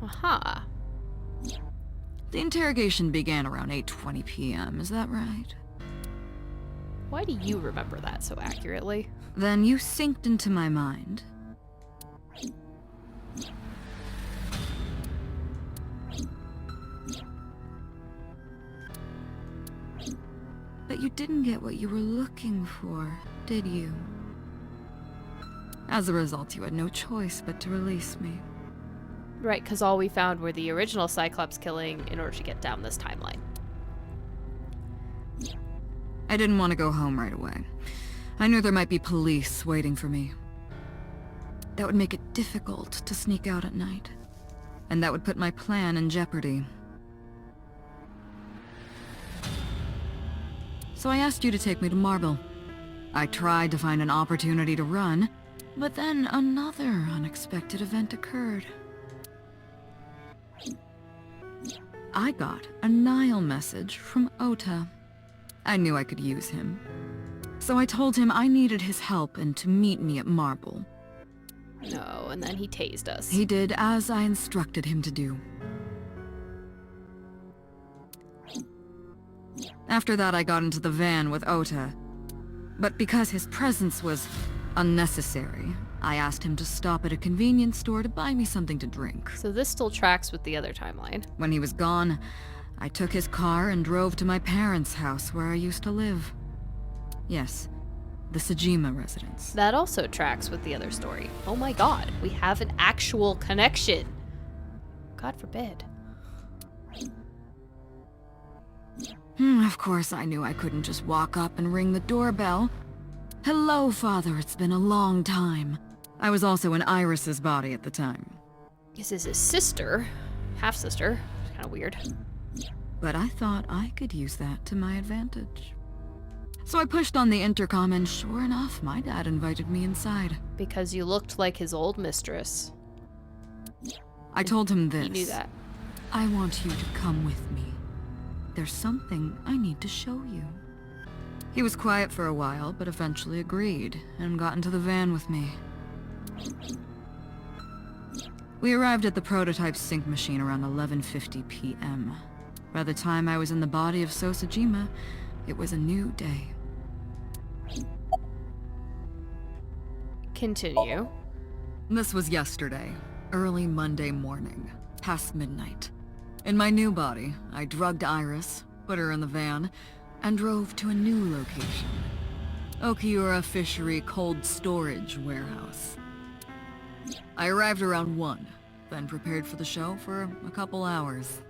Aha. The interrogation began around 8:20 p.m., is that right? Why do you remember that so accurately? Then you synced into my mind. But you didn't get what you were looking for, did you? As a result, you had no choice but to release me. Right, because all we found were the original Cyclops killing in order to get down this timeline. I didn't want to go home right away. I knew there might be police waiting for me. That would make it difficult to sneak out at night. And that would put my plan in jeopardy. So I asked you to take me to Marble. I tried to find an opportunity to run, but then another unexpected event occurred. I got a Nile message from Ota. I knew I could use him. So I told him I needed his help and to meet me at Marble. No, and then he tased us. He did as I instructed him to do. After that, I got into the van with Ota. But because his presence was unnecessary, I asked him to stop at a convenience store to buy me something to drink. So this still tracks with the other timeline. When he was gone, I took his car and drove to my parents' house where I used to live. Yes, the Sejima residence. That also tracks with the other story. Oh my god, we have an actual connection. God forbid. Of course, I knew I couldn't just walk up and ring the doorbell. Hello, Father, it's been a long time. I was also in Iris's body at the time. This is his sister. Half-sister. Kind of weird. But I thought I could use that to my advantage. So I pushed on the intercom and sure enough, my dad invited me inside. Because you looked like his old mistress. I told him this. You knew that. I want you to come with me. There's something I need to show you. He was quiet for a while, but eventually agreed, and got into the van with me. We arrived at the prototype sync machine around 11:50 p.m. By the time I was in the body of Sosejima, it was a new day. Continue. This was yesterday, early Monday morning, past midnight. In my new body, I drugged Iris, put her in the van, and drove to a new location. Okiura Fishery Cold Storage Warehouse. I arrived around 1, then prepared for the show for a couple hours.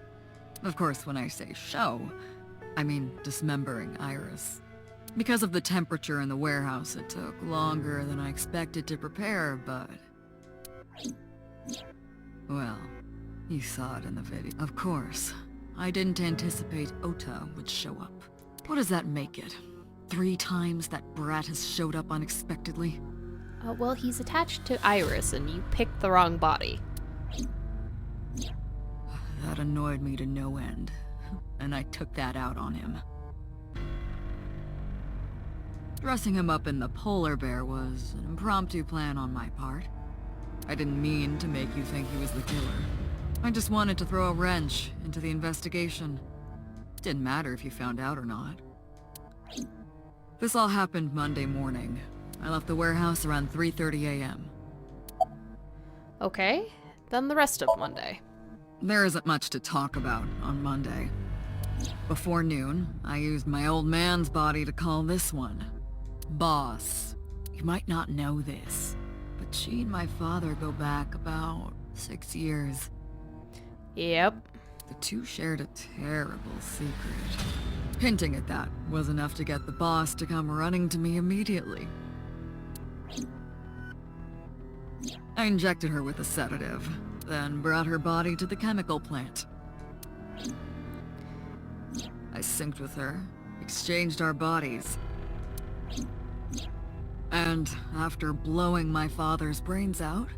Of course, when I say show, I mean dismembering Iris. Because of the temperature in the warehouse, it took longer than I expected to prepare, but... well, you saw it in the video. Of course, I didn't anticipate Ota would show up. What does that make it? 3 times that brat has showed up unexpectedly? Well, he's attached to Iris, and you picked the wrong body. That annoyed me to no end, and I took that out on him. Dressing him up in the polar bear was an impromptu plan on my part. I didn't mean to make you think he was the killer. I just wanted to throw a wrench into the investigation. Didn't matter if you found out or not. This all happened Monday morning. I left the warehouse around 3:30 a.m. Okay, then the rest of Monday. There isn't much to talk about on Monday. Before noon, I used my old man's body to call this one Boss. You might not know this, but she and my father go back about 6 years. Yep. The two shared a terrible secret. Hinting at that was enough to get the boss to come running to me immediately. I injected her with a sedative, then brought her body to the chemical plant. I synced with her, exchanged our bodies. And after blowing my father's brains out,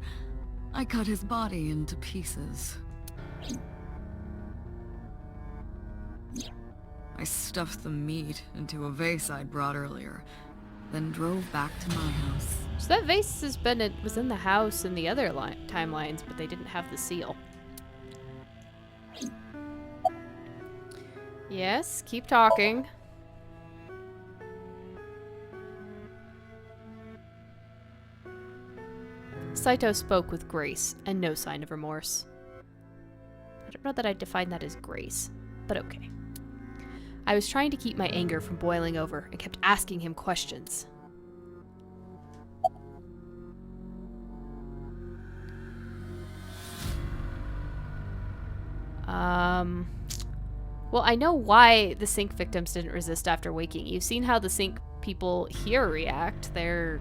I cut his body into pieces. I stuffed the meat into a vase I'd brought earlier, then drove back to my house. So that vase was in the house in the other timelines, but they didn't have the seal. Yes, keep talking. Saito spoke with grace and no sign of remorse. I don't know that I'd define that as grace, but okay. I was trying to keep my anger from boiling over and kept asking him questions. Well, I know why the sync victims didn't resist after waking. You've seen how the sync people here react. They're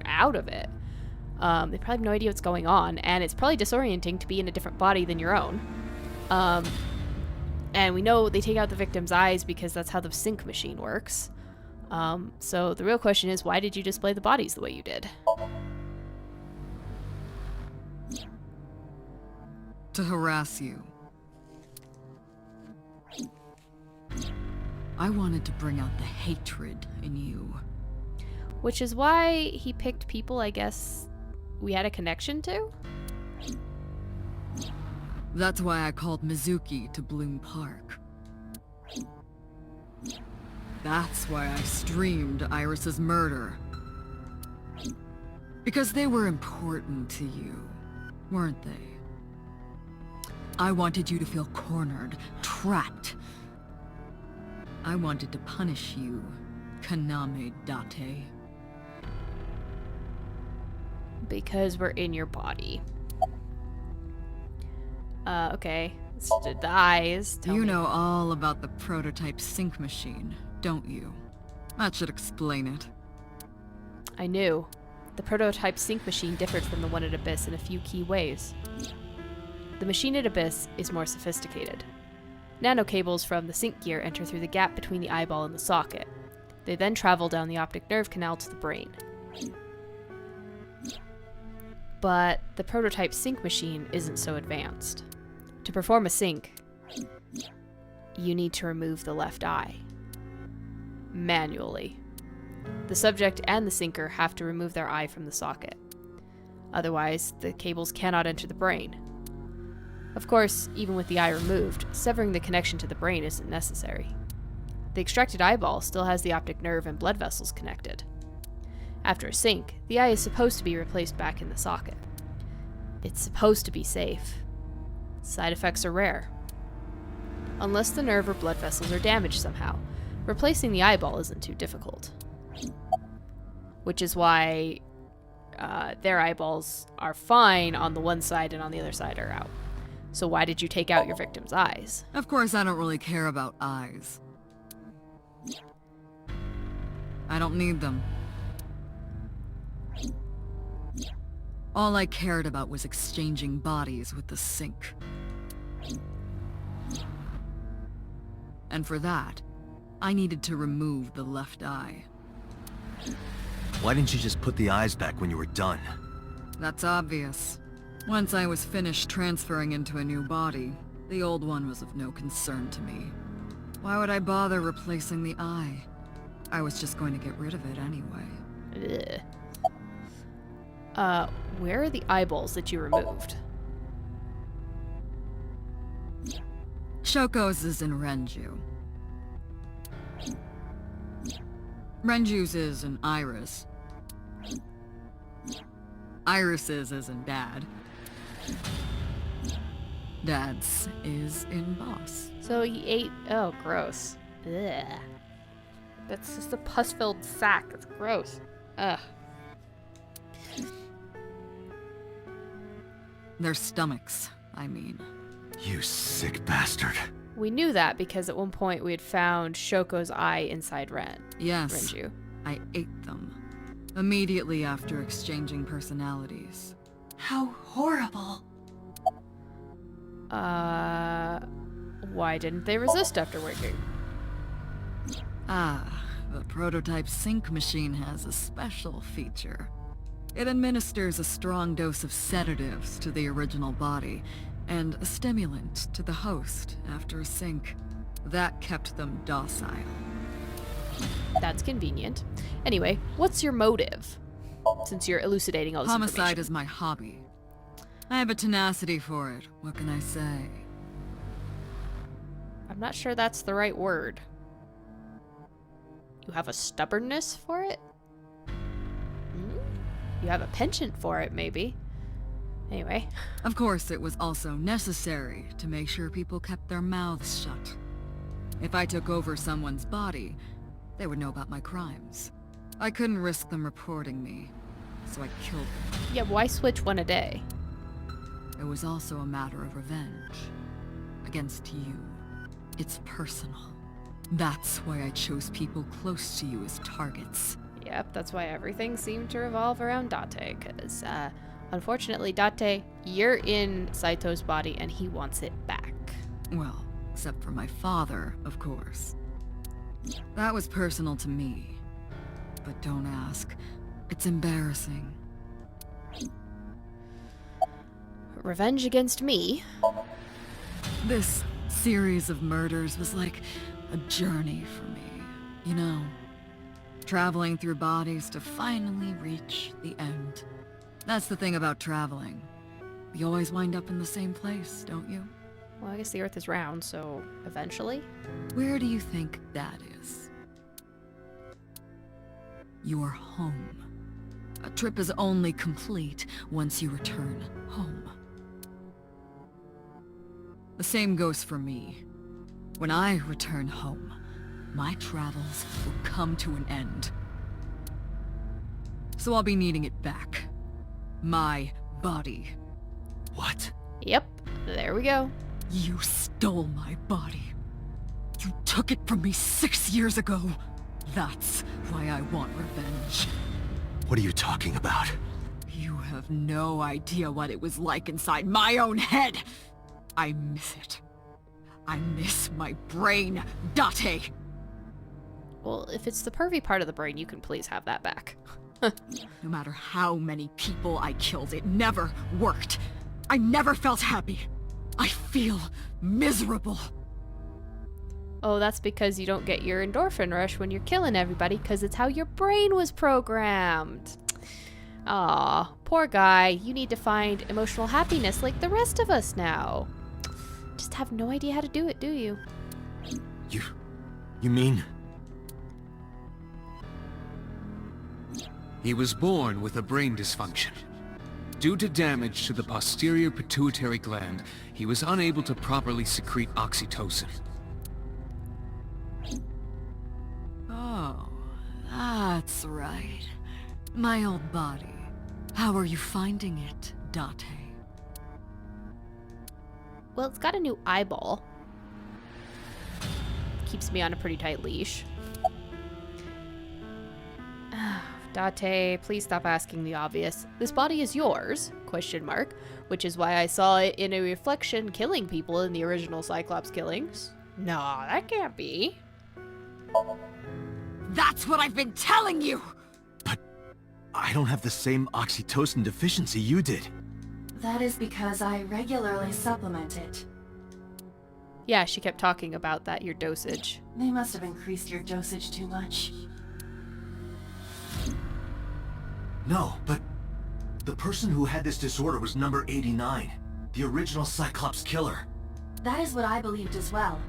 out of it. They probably have no idea what's going on, and it's probably disorienting to be in a different body than your own. And we know they take out the victim's eyes because that's how the sync machine works. So the real question is, why did you display the bodies the way you did? To harass you. I wanted to bring out the hatred in you. Which is why he picked people, I guess, we had a connection to? That's why I called Mizuki to Bloom Park. That's why I streamed Iris's murder. Because they were important to you, weren't they? I wanted you to feel cornered, trapped. I wanted to punish you, Kaname Date. Because we're in your body. Okay. Let's do the eyes. Tell You me. know all about the prototype sync machine, don't you? That should explain it. I knew. The prototype sync machine differed from the one at Abyss in a few key ways. The machine at Abyss is more sophisticated. Nanocables from the sync gear enter through the gap between the eyeball and the socket. They then travel down the optic nerve canal to the brain. But the prototype sync machine isn't so advanced. To perform a sync, you need to remove the left eye. Manually. The subject and the syncer have to remove their eye from the socket. Otherwise, the cables cannot enter the brain. Of course, even with the eye removed, severing the connection to the brain isn't necessary. The extracted eyeball still has the optic nerve and blood vessels connected. After a sync, the eye is supposed to be replaced back in the socket. It's supposed to be safe. Side effects are rare. Unless the nerve or blood vessels are damaged somehow, replacing the eyeball isn't too difficult. Which is why their eyeballs are fine on the one side and on the other side are out. So why did you take out your victim's eyes? Of course, I don't really care about eyes. I don't need them. All I cared about was exchanging bodies with the sync. And for that, I needed to remove the left eye. Why didn't you just put the eyes back when you were done? That's obvious. Once I was finished transferring into a new body, the old one was of no concern to me. Why would I bother replacing the eye? I was just going to get rid of it anyway. Ugh. Where are the eyeballs that you removed? Shoko's is in Renju. Renju's is in Iris. Iris's is in Dad. Dad's is in Boss. So he ate... Oh, gross. Ugh. That's just a pus-filled sack. That's gross. Ugh. Their stomachs, I mean. You sick bastard. We knew that because at one point we had found Shoko's eye inside Yes, Renju. I ate them. Immediately after exchanging personalities. How horrible. Why didn't they resist after waking? Ah, the prototype sync machine has a special feature. It administers a strong dose of sedatives to the original body, and a stimulant to the host after a sync. That kept them docile. That's convenient. Anyway, what's your motive? Since you're elucidating all this Homicide information. is my hobby. I have a tenacity for it, what can I say? I'm not sure that's the right word. You have a stubbornness for it? You have a penchant for it, maybe. Anyway. Of course, it was also necessary to make sure people kept their mouths shut. If I took over someone's body, they would know about my crimes. I couldn't risk them reporting me, so I killed them. Yeah, why switch one a day? It was also a matter of revenge. Against you. It's personal. That's why I chose people close to you as targets. Yep, that's why everything seemed to revolve around Date, because, unfortunately, Date, you're in Saito's body and he wants it back. Well, except for my father, of course. That was personal to me. But don't ask. It's embarrassing. Revenge against me? This series of murders was like a journey for me, you know? Traveling through bodies to finally reach the end. That's the thing about traveling. You always wind up in the same place, don't you? Well, I guess the Earth is round, so eventually? Where do you think that is? You're home. A trip is only complete once you return home. The same goes for me. When I return home, my travels will come to an end. So I'll be needing it back. My body. What? Yep, there we go. You stole my body. You took it from me 6 years ago. That's why I want revenge. What are you talking about? You have no idea what it was like inside my own head. I miss it. I miss my brain, Date. Well, if it's the pervy part of the brain, you can please have that back. No matter how many people I killed, it never worked. I never felt happy. I feel miserable. Oh, that's because you don't get your endorphin rush when you're killing everybody, because it's how your brain was programmed. Aw, poor guy. You need to find emotional happiness like the rest of us now. Just have no idea how to do it, do you? You mean? He was born with a brain dysfunction. Due to damage to the posterior pituitary gland, he was unable to properly secrete oxytocin. Oh, that's right. My old body. How are you finding it, Date? Well, it's got a new eyeball. Keeps me on a pretty tight leash. Date, please stop asking the obvious. This body is yours? Question mark. Which is why I saw it in a reflection killing people in the original Cyclops killings. No, that can't be. That's what I've been telling you! But I don't have the same oxytocin deficiency you did. That is because I regularly supplement it. Yeah, she kept talking about that, your dosage. They must have increased your dosage too much. No, but the person who had this disorder was number 89, the original Cyclops killer. That is what I believed as well.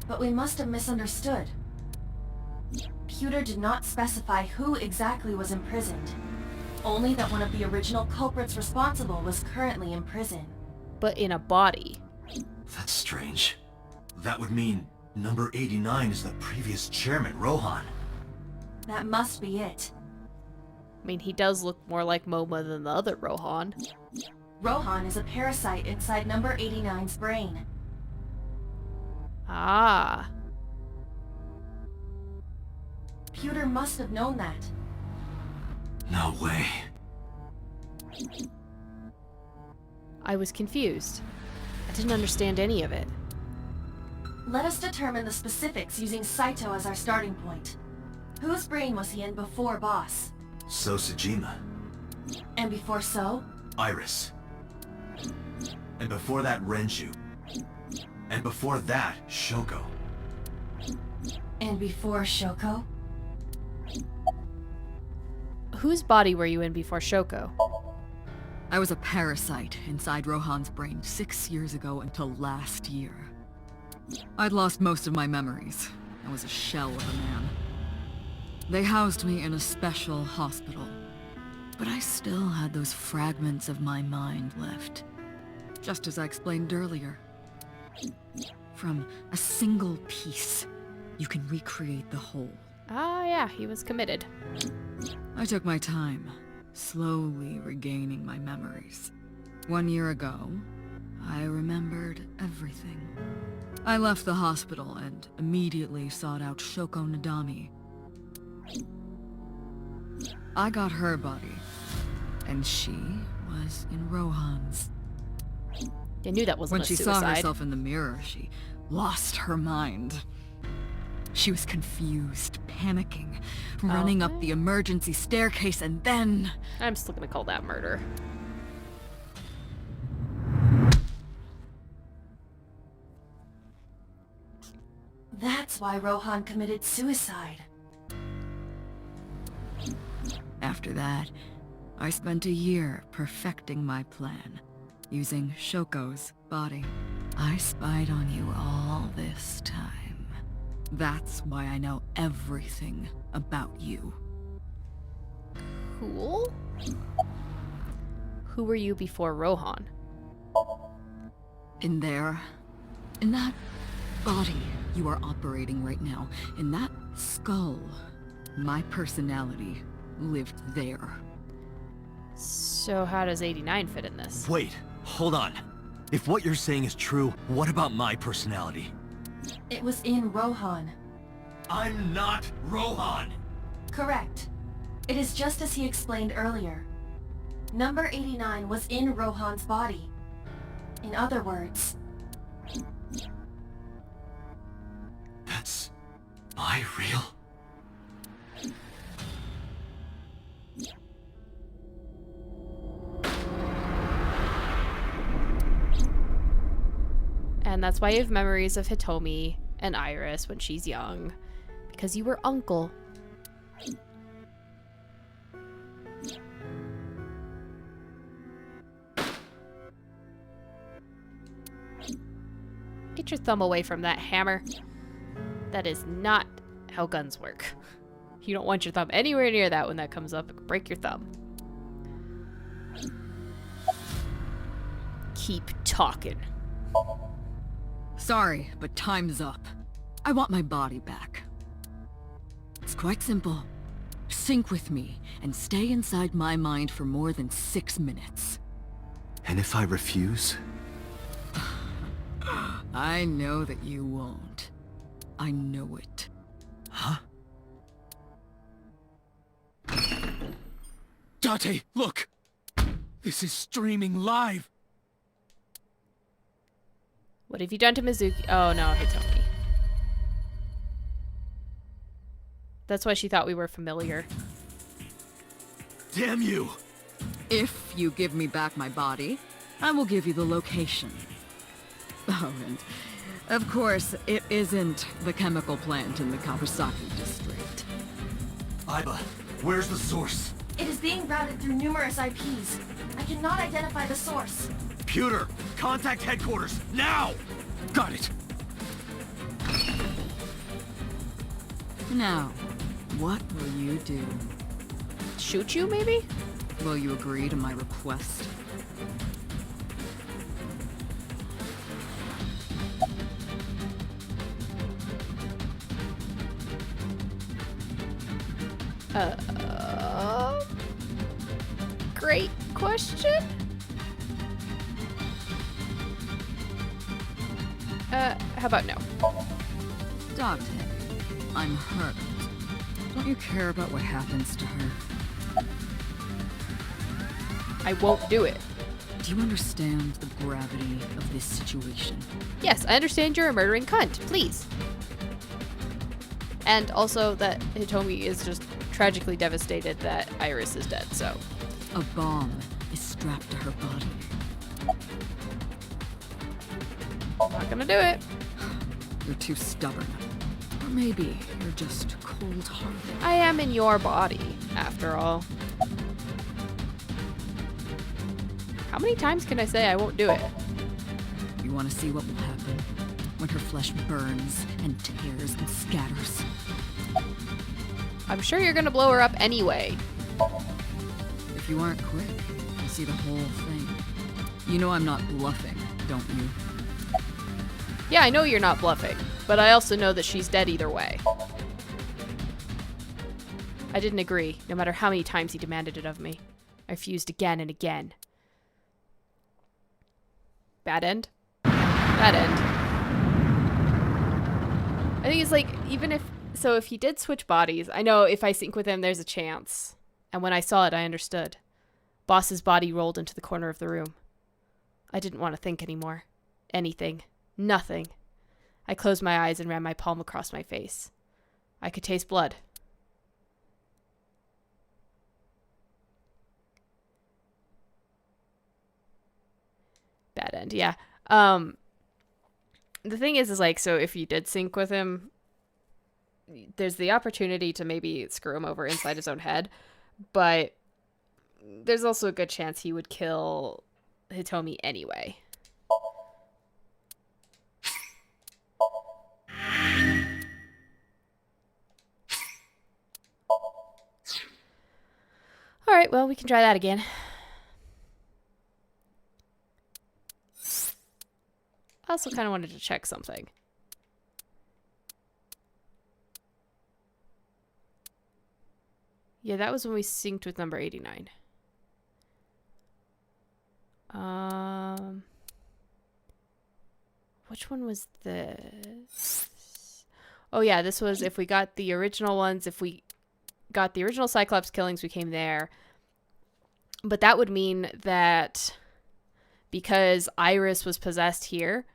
But we must have misunderstood. Pewter did not specify who exactly was imprisoned. Only that one of the original culprits responsible was currently in prison. But in a body. That's strange. That would mean number 89 is the previous chairman, Rohan. That must be it. I mean, he does look more like Moma than the other Rohan. Rohan is a parasite inside number 89's brain. Ah. Pewter must have known that. No way. I was confused. I didn't understand any of it. Let us determine the specifics using Saito as our starting point. Whose brain was he in before Boss? So Sejima. And before So? Iris. And before that, Renshu. And before that, Shoko. And before Shoko? Whose body were you in before Shoko? I was a parasite inside Rohan's brain 6 years ago until last year. I'd lost most of my memories. I was a shell of a man. They housed me in a special hospital. But I still had those fragments of my mind left. Just as I explained earlier. From a single piece, you can recreate the whole. Ah, yeah, he was committed. I took my time, slowly regaining my memories. 1 year ago, I remembered everything. I left the hospital and immediately sought out Shoko Nadami. I got her body, and she was in Rohan's. I knew that wasn't When a she suicide. saw herself in the mirror, she lost her mind. She was confused, panicking, running up the emergency staircase, and then... I'm still gonna call that murder. That's why Rohan committed suicide. After that, I spent a year perfecting my plan, using Shoko's body. I spied on you all this time. That's why I know everything about you. Cool. Who were you before Rohan? In there, in that body you are operating right now, in that skull, my personality lived there. So how does 89 fit in this? Wait, hold on. If what you're saying is true, what about my personality? It was in Rohan. I'm not Rohan! Correct. It is just as he explained earlier. Number 89 was in Rohan's body. In other words... That's... my real... And that's why you have memories of Hitomi and Iris when she's young. Because you were uncle. Get your thumb away from that hammer. That is not how guns work. You don't want your thumb anywhere near that when that comes up. It could break your thumb. Keep talking. Sorry, but time's up. I want my body back. It's quite simple. Sync with me and stay inside my mind for more than 6 minutes. And if I refuse? I know that you won't. I know it. Huh? Date, look! This is streaming live! What have you done to Mizuki? Oh no, Hitomi. That's why she thought we were familiar. Damn you! If you give me back my body, I will give you the location. Oh, and of course, it isn't the chemical plant in the Kawasaki district. Aiba, where's the source? It is being routed through numerous IPs. I cannot identify the source. Computer, contact headquarters, now! Got it! Now, what will you do? Shoot you, maybe? Will you agree to my request? Great question. How about no? Dogtag, I'm hurt. Don't you care about what happens to her? I won't do it. Do you understand the gravity of this situation? Yes, I understand you're a murdering cunt. Please. And also that Hitomi is just tragically devastated that Iris is dead, so. A bomb is strapped to her body. Not gonna do it. You're too stubborn. Or maybe you're just cold-hearted. I am in your body, after all. How many times can I say I won't do it? You want to see what will happen when her flesh burns and tears and scatters? I'm sure you're gonna blow her up anyway. If you aren't quick, you'll see the whole thing. You know I'm not bluffing, don't you? Yeah, I know you're not bluffing, but I also know that she's dead either way. I didn't agree, no matter how many times he demanded it of me. I refused again and again. Bad end? Bad end. I think it's like, even if... So if he did switch bodies, I know if I sync with him, there's a chance. And when I saw it, I understood. Boss's body rolled into the corner of the room. I didn't want to think anymore. Anything. Nothing. I closed my eyes and ran my palm across my face. I could taste blood. Bad end, yeah. The thing is like, so if you did sync with him, there's the opportunity to maybe screw him over inside his own head, but there's also a good chance he would kill Hitomi anyway. All well, we can try that again. I also kind of wanted to check something. Yeah, that was when we synced with number 89. Which one was this? Oh yeah, this was if we got the original ones, if we got the original Cyclops killings, we came there. But that would mean that because Iris was possessed here,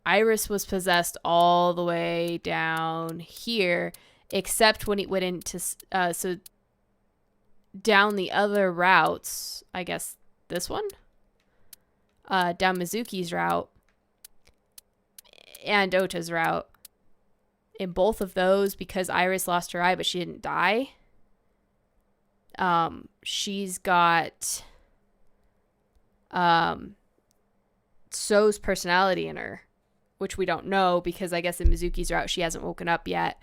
Iris was possessed all the way down here, except when it went into, so down the other routes, I guess this one? Down Mizuki's route and Ota's route. In both of those, because Iris lost her eye, but she didn't die, she's got So's personality in her, which we don't know because I guess in Mizuki's route she hasn't woken up yet,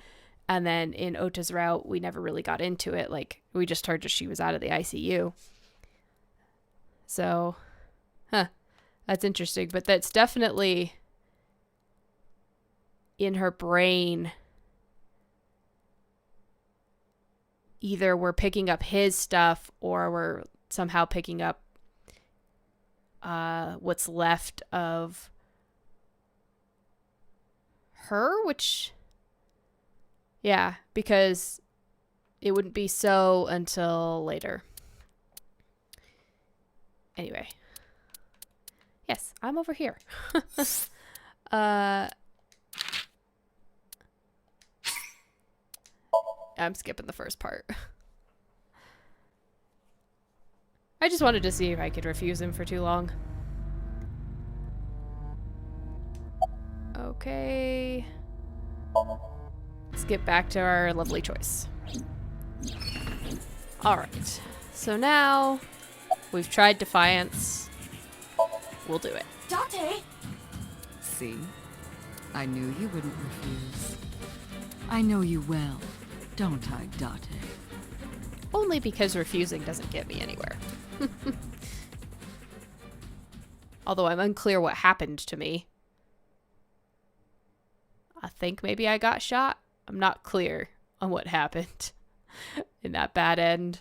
and then in Ota's route we never really got into it. Like, we just heard that she was out of the ICU. So, that's interesting, but that's definitely in her brain. Either we're picking up his stuff or we're somehow picking up what's left of her, which, yeah, because it wouldn't be so until later. Anyway. Yes, I'm over here. I'm skipping the first part. I just wanted to see if I could refuse him for too long. Okay. Let's get back to our lovely choice. Alright. So now we've tried Defiance. We'll do it. Date! See? I knew you wouldn't refuse. I know you well, don't I, Date? Only because refusing doesn't get me anywhere. Although I'm unclear what happened to me. I think maybe I got shot. I'm not clear on what happened in that bad end.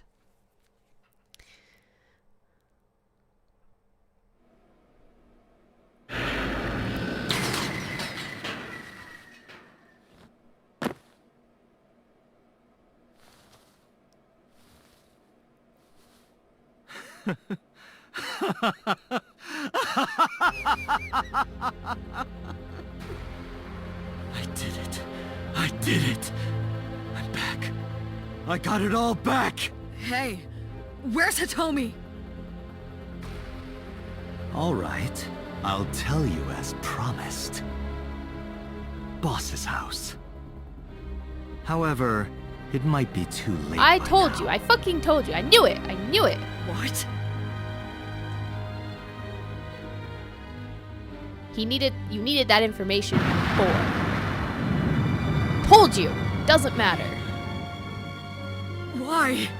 I did it. I did it. I'm back. I got it all back. Hey, where's Hitomi? All right. I'll tell you as promised. Boss's house. However, it might be too late. I by told now. you. I fucking told you. I knew it. I knew it. What? You needed that information before. Told you. Doesn't matter. Why?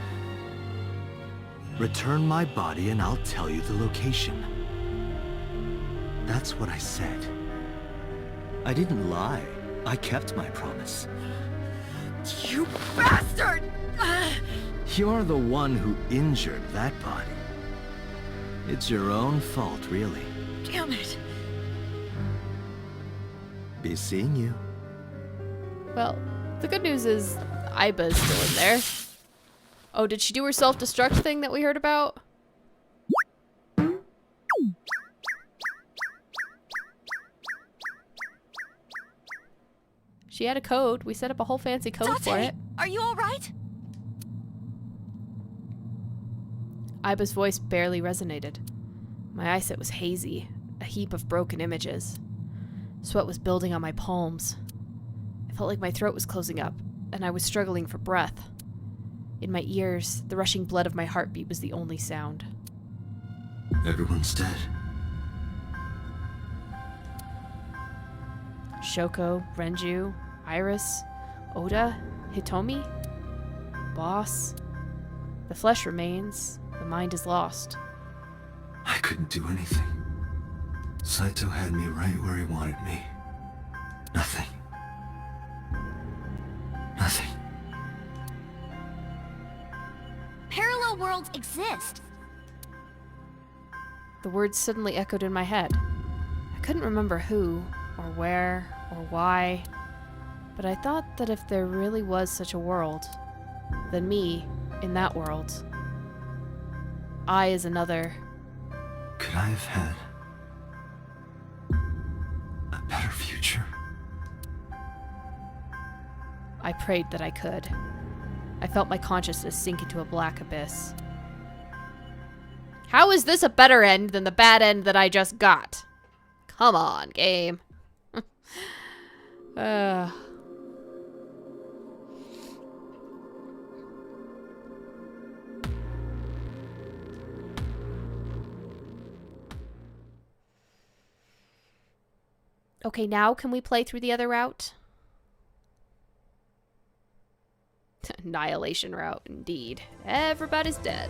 Return my body and I'll tell you the location. That's what I said. I didn't lie. I kept my promise. You bastard! You're the one who injured that body. It's your own fault, really. Damn it. Be seeing you. Well, the good news is Aiba's still in there. Oh, did she do her self-destruct thing that we heard about? She had a code. We set up a whole fancy code for it. Are you alright? Aiba's voice barely resonated. My eyesight was hazy, a heap of broken images. Sweat was building on my palms. I felt like my throat was closing up, and I was struggling for breath. In my ears, the rushing blood of my heartbeat was the only sound. Everyone's dead. Shoko, Renju, Iris, Oda, Hitomi, Boss. The flesh remains. mind is lost. I couldn't do anything. Saito had me right where he wanted me. Nothing. Nothing. Parallel worlds exist. The words suddenly echoed in my head. I couldn't remember who, or where, or why, but I thought that if there really was such a world, then me, in that world, I is another. Could I have had a better future? I prayed that I could. I felt my consciousness sink into a black abyss. How is this a better end than the bad end that I just got? Come on, game. Okay, now can we play through the other route? Annihilation route, indeed. Everybody's dead.